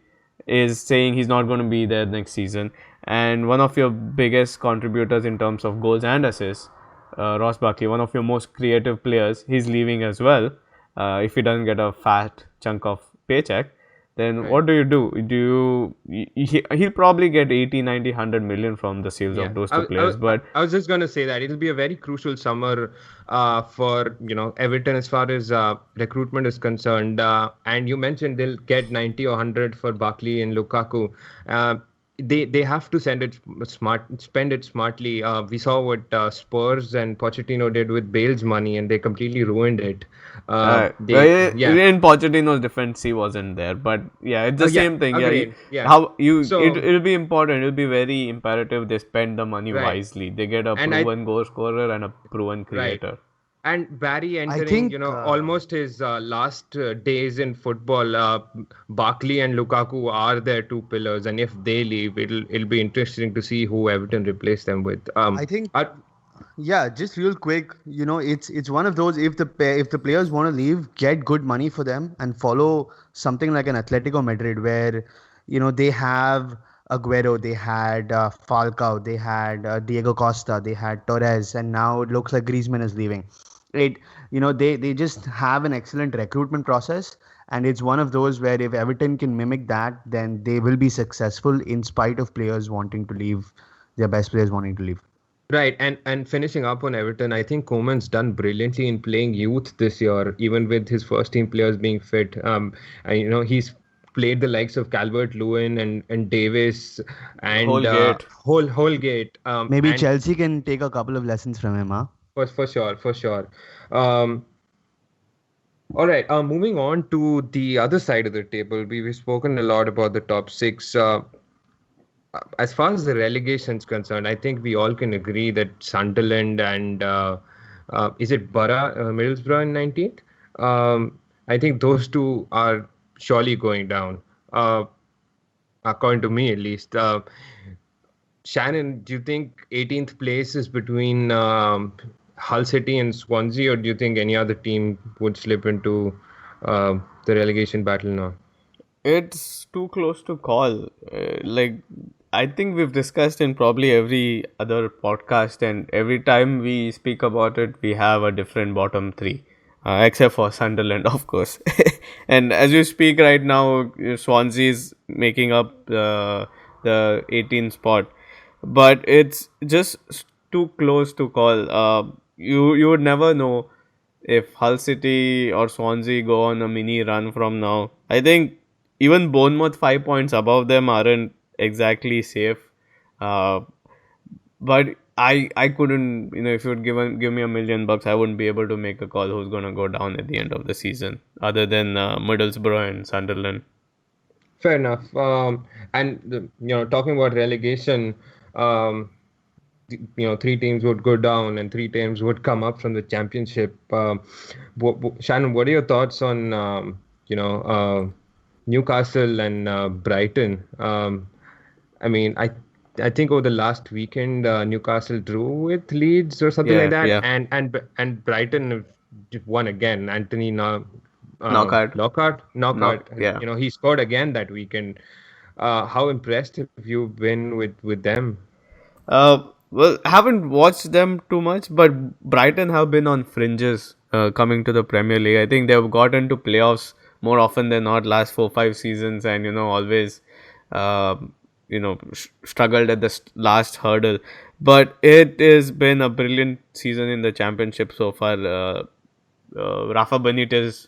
is saying he's not going to be there next season, and one of your biggest contributors in terms of goals and assists, Ross Barkley, one of your most creative players, he's leaving as well. If he doesn't get a fat chunk of paycheck, then Right. what do you do? He'll probably get 80, 90, 100 million from the sales Yeah, of those two players, but I was just gonna say that it'll be a very crucial summer for Everton as far as recruitment is concerned. And you mentioned they'll get 90 or 100 for Barkley and Lukaku. Uh, they have to spend it smartly. We saw what Spurs and Pochettino did with Bale's money, and they completely ruined it. well, They yeah. in Pochettino's defense, he wasn't there, but yeah, it's the Yeah, same thing. Yeah, agreed. Yeah. how you So it'll be important. It'll be very imperative they spend the money right, wisely. They get a and I proven goal scorer and a proven right. creator. And Barry I entering, think almost his last days in football. Barkley and Lukaku are their two pillars, and if they leave, it'll be interesting to see who Everton replace them with. I think Uh, yeah, just real quick, it's one of those, if the players want to leave, get good money for them and follow something like an Atletico Madrid where they have Aguero, they had Falcao, they had Diego Costa, they had Torres, and now it looks like Griezmann is leaving. It they just have an excellent recruitment process, and it's one of those where if Everton can mimic that, then they will be successful in spite of players wanting to leave, their best players wanting to leave. right, and finishing up on Everton, I think Koeman's done brilliantly in playing youth this year, even with his first team players being fit. And he's played the likes of Calvert-Lewin and Davis and Holgate. Holgate. Maybe And Chelsea can take a couple of lessons from him, huh? for sure, for sure. Um, all right. Moving on to the other side of the table, we've spoken a lot about the top six. As far as the relegation is concerned, I think we all can agree that Sunderland and is it Middlesbrough in 19th? I think those two are surely going down, uh, according to me at least. Shannon, do you think 18th place is between Hull City and Swansea, or do you think any other team would slip into the relegation battle now? It's too close to call. Like, I think we've discussed in probably every other podcast, and every time we speak about it, we have a different bottom three, except for Sunderland, of course. And as we speak right now, Swansea is making up the 18th spot, but it's just too close to call. You would never know if Hull City or Swansea go on a mini run from now. I think even Bournemouth 5 points above them aren't exactly safe. Uh, but I couldn't, if you would give me $1 million, I wouldn't be able to make a call who's gonna go down at the end of the season, other than Middlesbrough and Sunderland. Fair enough. And talking about relegation, um, three teams would go down and three teams would come up from the championship. Shannon, what are your thoughts on Newcastle and Brighton? I mean, I think over the last weekend, Newcastle drew with Leeds or something like Yeah, that, yeah. and Brighton won again. Anthony Knockout. Knockout. Yeah. He scored again that weekend. How impressed have you been with them? Well, haven't watched them too much, but Brighton have been on fringes coming to the Premier League. I think they've gotten to playoffs more often than not last 4 5 seasons, and always uh, struggled at the last hurdle. But it has been a brilliant season in the championship so far. Rafa Benitez,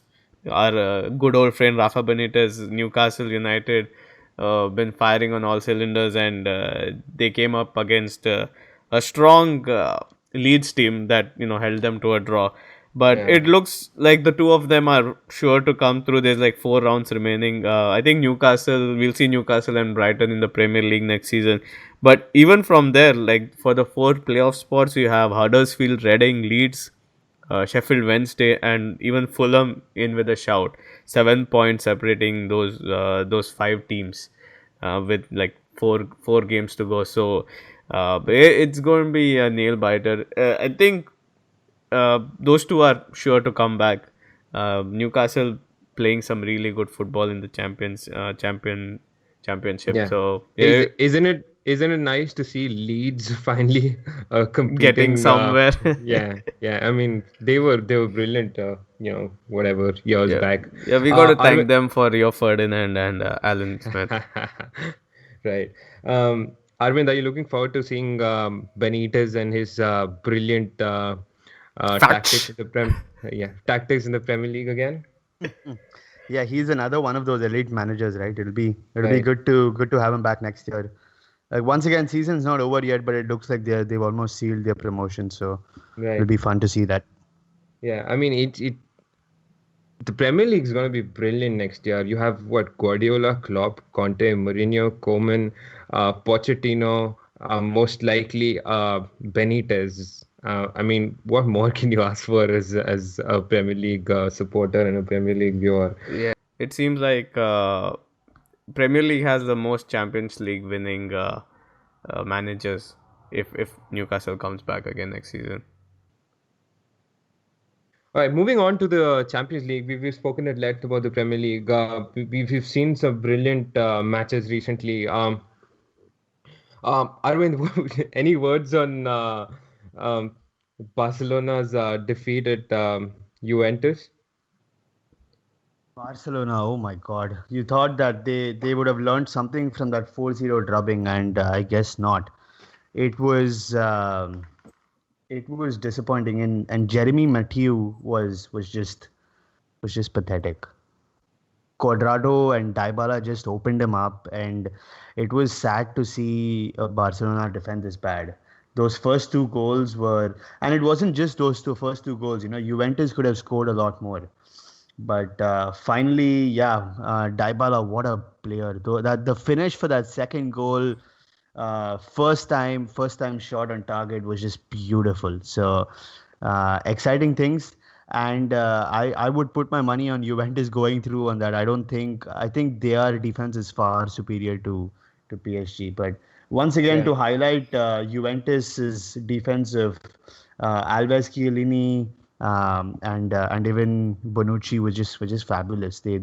our good old friend Rafa Benitez, Newcastle United, been firing on all cylinders, and they came up against a strong Leeds team that held them to a draw. But Yeah. it looks like the two of them are sure to come through. There's like 4 rounds remaining. I think we'll see Newcastle and Brighton in the Premier League next season. But even from there, like for the 4 playoff spots, you have Huddersfield, Reading, Leeds, Sheffield Wednesday, and even Fulham in with a shout. 7 points separating those 5 teams, with like four games to go. So it's going to be a nail biter. I think those two are sure to come back. Newcastle playing some really good football in the championship. Yeah. So Is yeah, isn't it nice to see Leeds finally getting competing? somewhere. Yeah, yeah. I mean, they were brilliant. Whatever years Yeah, back. yeah, we got to Arvin, thank them for Rio Ferdinand and Alan Smith. right. Arvind, are you looking forward to seeing Benitez and his brilliant tactics Facts. in the tactics in the Premier League again? Yeah, he's another one of those elite managers, right? It'll be Right, good to have him back next year. Like once again, season's not over yet, but it looks like they've almost sealed their promotion. So it'll right. be fun to see that. Yeah, I mean, the Premier League is going to be brilliant next year. You have what Guardiola, Klopp, Conte, Mourinho, Koeman, Pochettino, most likely Benitez. I mean, what more can you ask for as a Premier League supporter and a Premier League viewer? Yeah, it seems like Premier League has the most Champions League winning managers if Newcastle comes back again next season. All right, moving on to the Champions League, we've spoken at length about the Premier League. We've seen some brilliant matches recently. Arvind, any words on um, Barcelona's defeat at Juventus? Barcelona, oh my God. You thought that they would have learned something from that 4-0 drubbing, and I guess not. It was it was disappointing, and Jeremy Mathieu was just pathetic. Cuadrado and Dybala just opened him up, and it was sad to see Barcelona defend this bad. Those first two goals were, and it wasn't just those first two goals. Juventus could have scored a lot more. But finally, yeah, Dybala, what a player! Though that the finish for that second goal, first time shot on target was just beautiful. So exciting things, and I would put my money on Juventus going through on that. I think their defense is far superior to PSG. But once again, Yeah. to highlight Juventus's defense of Alves, Chiellini, and even Bonucci was just fabulous. They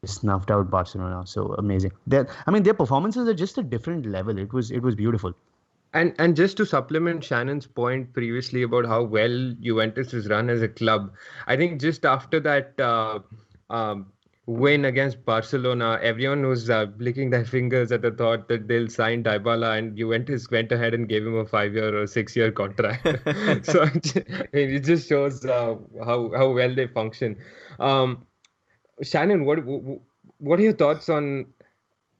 snuffed out Barcelona, so amazing. Their performances are just a different level. It was beautiful. And just to supplement Shannon's point previously about how well Juventus is run as a club, I think just after that um, win against Barcelona, everyone was licking their fingers at the thought that they'll sign Dybala, and Juventus went ahead and gave him a 5 year or 6 year contract. So I mean, it just shows how well they function. Um, Shannon, what are your thoughts on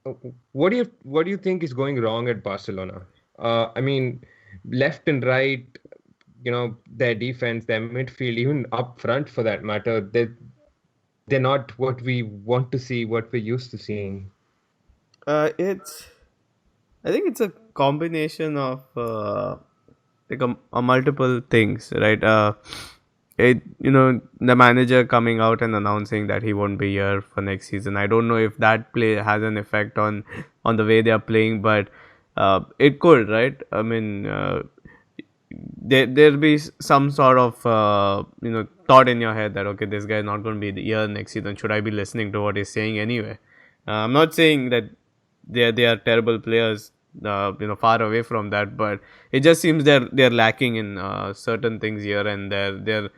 uh, what do you think is going wrong at Barcelona? I mean, left and right, their defense, their midfield, even up front for that matter, they're not what we want to see, what we're used to seeing. It's I think it's a combination of like a multiple things, right? The manager coming out and announcing that he won't be here for next season. I don't know if that play has an effect on the way they are playing, but it could, right? I mean, there'll be some sort of thought in your head that okay, this guy is not going to be here next season. Should I be listening to what he's saying anyway? I'm not saying that they are terrible players. far away from that. But it just seems they're lacking in certain things here and there. They're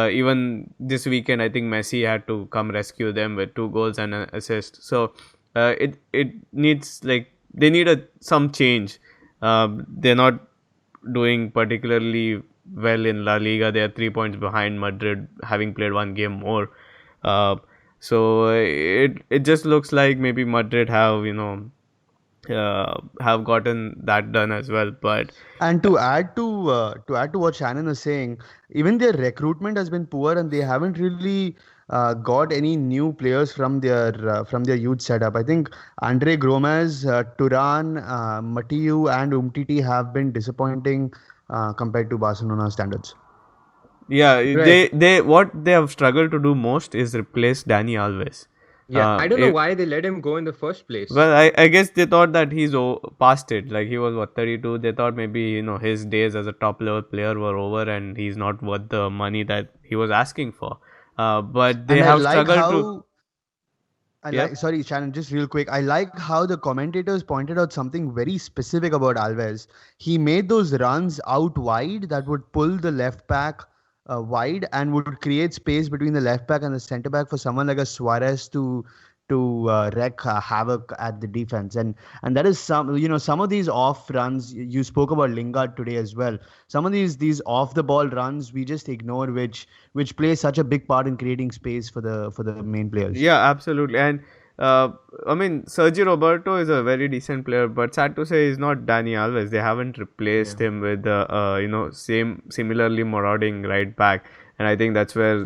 even this weekend, I think Messi had to come rescue them with 2 goals and an assist. So it needs, like, they need some change. They're not doing particularly well in La Liga. They are 3 points behind Madrid, having played one game more. Uh, so it just looks like maybe Madrid have have gotten that done as well. But And to add to what Shannon is saying, even their recruitment has been poor, and they haven't really got any new players from their youth setup. I think Andre Gomez, Turan, Matiu, and Umtiti have been disappointing compared to Barcelona standards. yeah, Right. they what they have struggled to do most is replace Dani Alves. Yeah, I don't know It, why they let him go in the first place. well, I guess they thought that he's past it. Like, he was what, 32. They thought maybe his days as a top level player were over, and he's not worth the money that he was asking for. But they And have struggled to. I Yeah. like, sorry, Shannon, just real quick. I like how the commentators pointed out something very specific about Alves. He made those runs out wide that would pull the left back wide and would create space between the left back and the center back for someone like a Suarez to wreak havoc at the defense. And that is some of these off runs. You spoke about Lingard today as well. Some of these off the ball runs we just ignore, which play such a big part in creating space for the main players. Yeah, absolutely. And uh, I mean, Sergio Roberto is a very decent player, but sad to say, he's not Dani Alves. They haven't Yeah. replaced him with similarly marauding right back, and I think that's where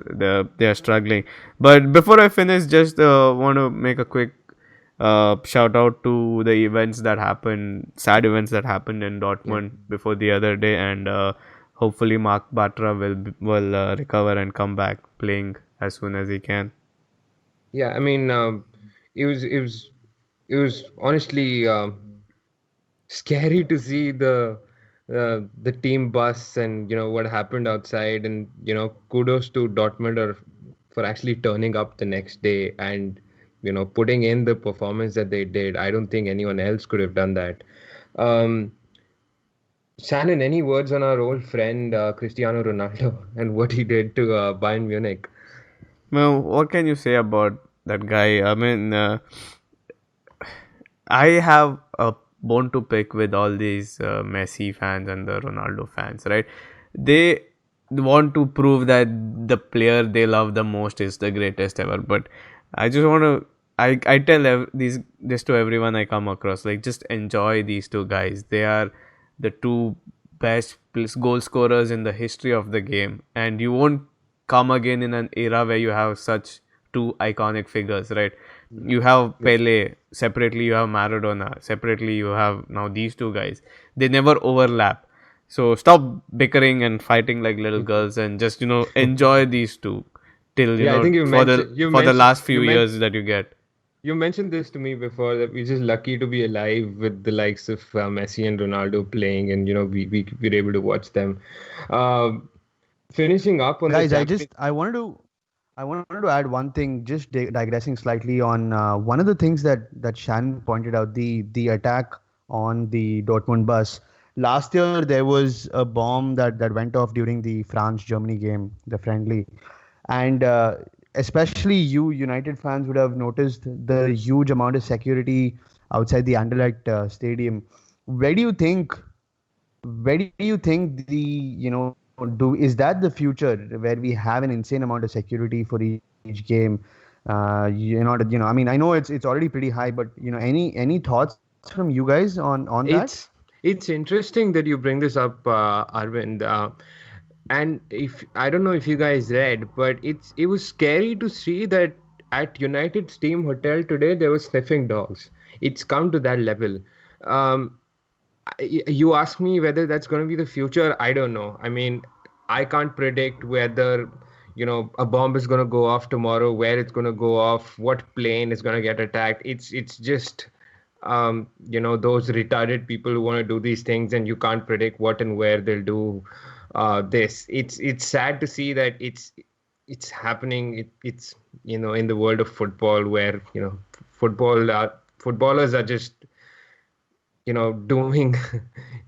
they are struggling. But before I finish, just want to make a quick shout out to the events that happened, sad events that happened in Yeah. Dortmund before the other day, and hopefully Mark Batra will recover and come back playing as soon as he can. Yeah, I mean, it was it was it was honestly scary to see the team bus and what happened outside, and kudos to Dortmund for actually turning up the next day and putting in the performance that they did. I don't think anyone else could have done that. Um, Shannon, any words on our old friend Cristiano Ronaldo and what he did to Bayern Munich? Well, what can you say about that guy? I mean, I have a bone to pick with all these Messi fans and the Ronaldo fans, right? They want to prove that the player they love the most is the greatest ever. But I just want to. I tell this to everyone I come across. Like, just enjoy these two guys. They are the two best goal scorers in the history of the game, and you won't come again in an era where you have such two iconic figures, right? You have Yeah. Pele separately, you have Maradona separately, you have now these two guys. They never overlap. So stop bickering and fighting like little girls, and just enjoy these two till Yeah, I think you for the mentioned you for the mentioned last few years that you get. you mentioned this to me before, that we're just lucky to be alive with the likes of Messi and Ronaldo playing, and we're able to watch them. Um Finishing up on the Guys, Champions. I wanted to add one thing, just digressing slightly on one of the things that Shannon pointed out, the attack on the Dortmund bus. Last year there was a bomb that went off during the France Germany game, the friendly, and especially you United fans would have noticed the huge amount of security outside the Anderlecht stadium. Where do you think where do you think the do is that the future where we have an insane amount of security for each game? I mean, I know it's already pretty high, but any thoughts from you guys on that? It's interesting that you bring this up, Arvind. And if I don't know if you guys read, but it was scary to see that at United Steam Hotel today there were sniffing dogs. It's come to that level. Um, you ask me whether that's going to be the future. I don't know. I mean, I can't predict whether a bomb is going to go off tomorrow, where it's going to go off, what plane is going to get attacked. It's just those retarded people who want to do these things, and you can't predict what and where they'll do this. It's sad to see that it's happening. It's in the world of football, where footballers are just doing,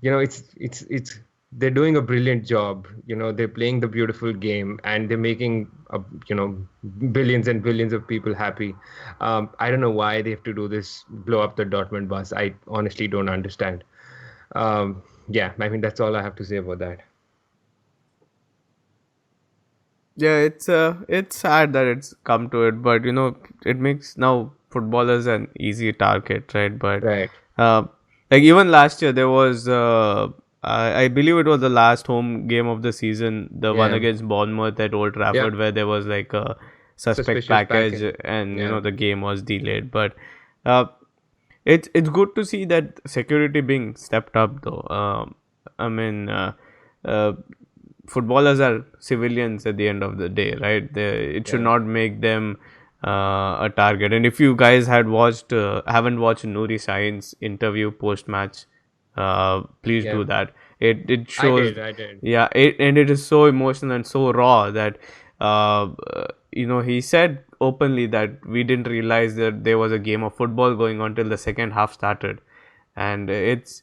it's they're doing a brilliant job. They're playing the beautiful game and they're making, you know, billions and billions of people happy. I don't know why they have to do this, blow up the Dortmund bus. I honestly don't understand. Yeah, I mean, that's all I have to say about that. Yeah, it's sad that it's come to it, but it makes now footballers an easy target, right? But Right. uh, like even last year there was I believe it was the last home game of the season, the one Yeah. against Bournemouth at Old Yeah. Trafford, where there was like a suspect Suspicious package package. and Yeah. the game was delayed. But uh, it's good to see that security being stepped up though. I mean, uh, footballers are civilians at the end of the day, right? It should Yeah. not make them a target. And if you guys haven't watched Nouri Sahin's interview post match, please Yeah. do that. It I shows, did. I did. yeah, and it is so emotional and so raw that he said openly that we didn't realize that there was a game of football going on till the second half started, and it's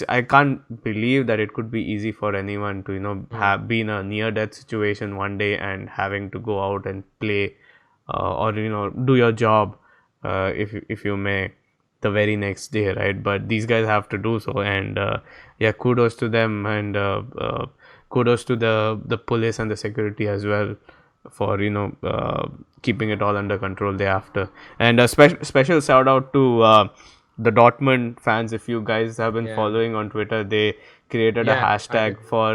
I can't believe that it could be easy for anyone to Mm. have been a near death situation one day and having to go out and play, or do your job, if you may, the very next day, right? But these guys have to do so, and yeah, kudos to them, and kudos to the police and the security as well for keeping it all under control thereafter. And a special shout out to the Dortmund fans. If you guys have been Yeah. following on Twitter, they created a Yeah. I did. hashtag for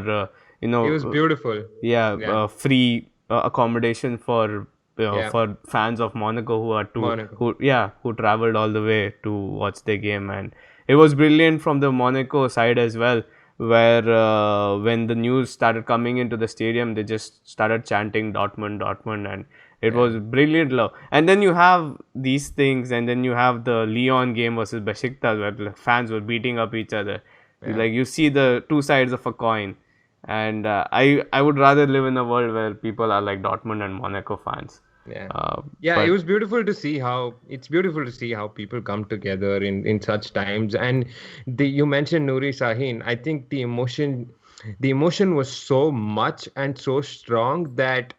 It was beautiful. yeah, Yeah. free accommodation Yeah. for fans of Monaco Monaco. who traveled all the way to watch the game. And it was brilliant from the Monaco side as well, where when the news started coming into the stadium, they just started chanting Dortmund, Dortmund, and it Yeah. was brilliant love. And then you have these things, and then you have the Lyon game versus Besiktas, where the fans were beating up each other. Yeah. Like you see the two sides of a coin, and I would rather live in a world where people are like Dortmund and Monaco fans. Yeah. Uh, Yeah, it but was beautiful to see how it's beautiful to see how people come together in such times. And you mentioned Nouri Sahin. I think the emotion was so much and so strong that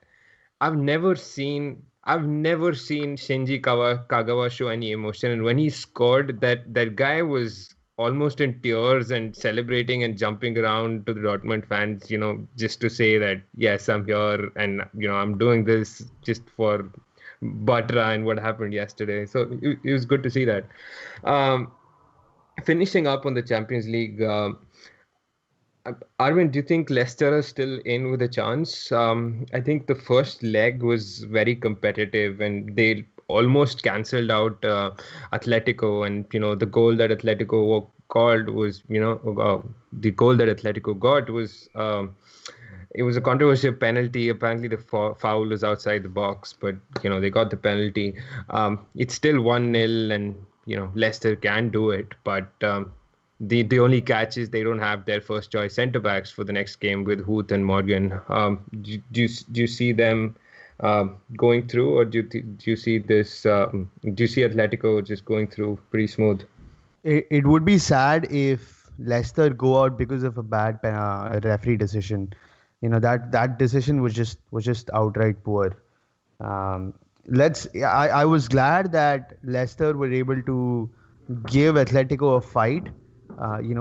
I've never seen Kagawa show any emotion. And when he scored, that guy was almost in tears and celebrating and jumping around to the Dortmund fans, just to say that yes, I'm here and I'm doing this just for Batra and what happened yesterday. So it was good to see that. Um, Finishing up on the Champions League. Arvind, do you think Leicester are still in with a chance? I think the first leg was very competitive and they almost cancelled out Atletico. And, the goal that Atletico called was, the goal that Atletico got was, it was a controversial penalty. Apparently, the foul was outside the box, but, they got the penalty. It's still 1-0 and, Leicester can do it. But the only catch is they don't have their first choice centre backs for the next game with Huth and Morgan. Do you see them going through, or do you see this? Do you see Atletico just going through pretty smooth? It would be sad if Leicester go out because of a bad referee decision. That decision was just outright poor. I was glad that Leicester were able to give Atletico a fight.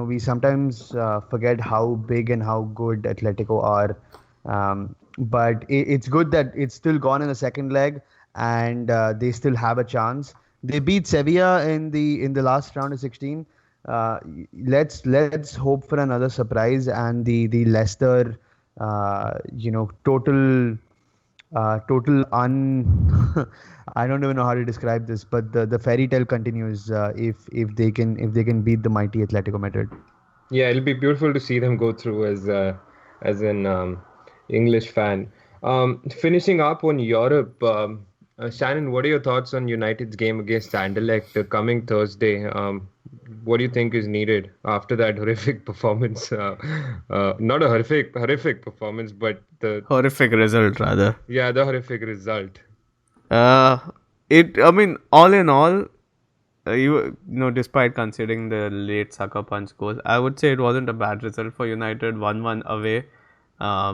We sometimes forget how big and how good Atletico are. But it's good that it's still gone in the second leg, and they still have a chance. They beat Sevilla in the last round of 16. Let's hope for another surprise and the Leicester, total I don't even know how to describe this, but the fairy tale continues if they can beat the mighty Atletico Madrid. Yeah, it'll be beautiful to see them go through as an English fan. Finishing up on Europe, Shannon, what are your thoughts on United's game against Anderlecht coming Thursday? What do you think is needed after that horrific performance? Not a horrific performance, but horrific result rather. the horrific result. Uh, I mean, all in all, despite considering the late sucker punch goal, I would say it wasn't a bad result for United. 1-1 away,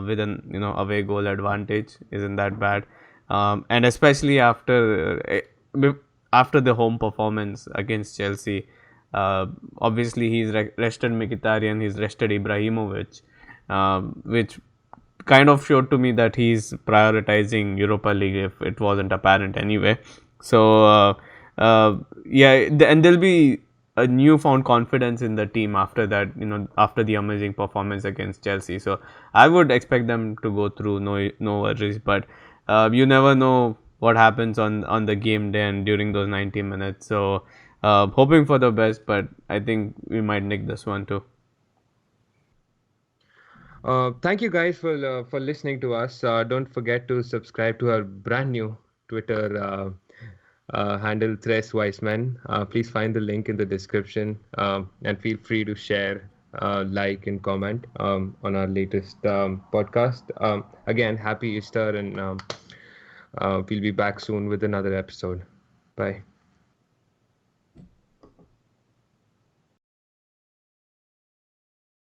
with an away goal advantage isn't that bad, and especially after the home performance against Chelsea. Obviously, he's rested Mkhitaryan, he's rested Ibrahimovic, which kind of showed to me that he's prioritizing Europa League if it wasn't apparent anyway. So yeah, and there'll be a newfound confidence in the team after that. After the amazing performance against Chelsea, so I would expect them to go through no worries. But you never know what happens on the game day and during those 90 minutes. So hoping for the best, but I think we might nick this one too. Thank you guys for listening to us. Don't forget to subscribe to our brand new Twitter handle, Thres Weissman. Please find the link in the description, and feel free to share, like, and comment on our latest podcast. Again, happy Easter, and we'll be back soon with another episode. Bye.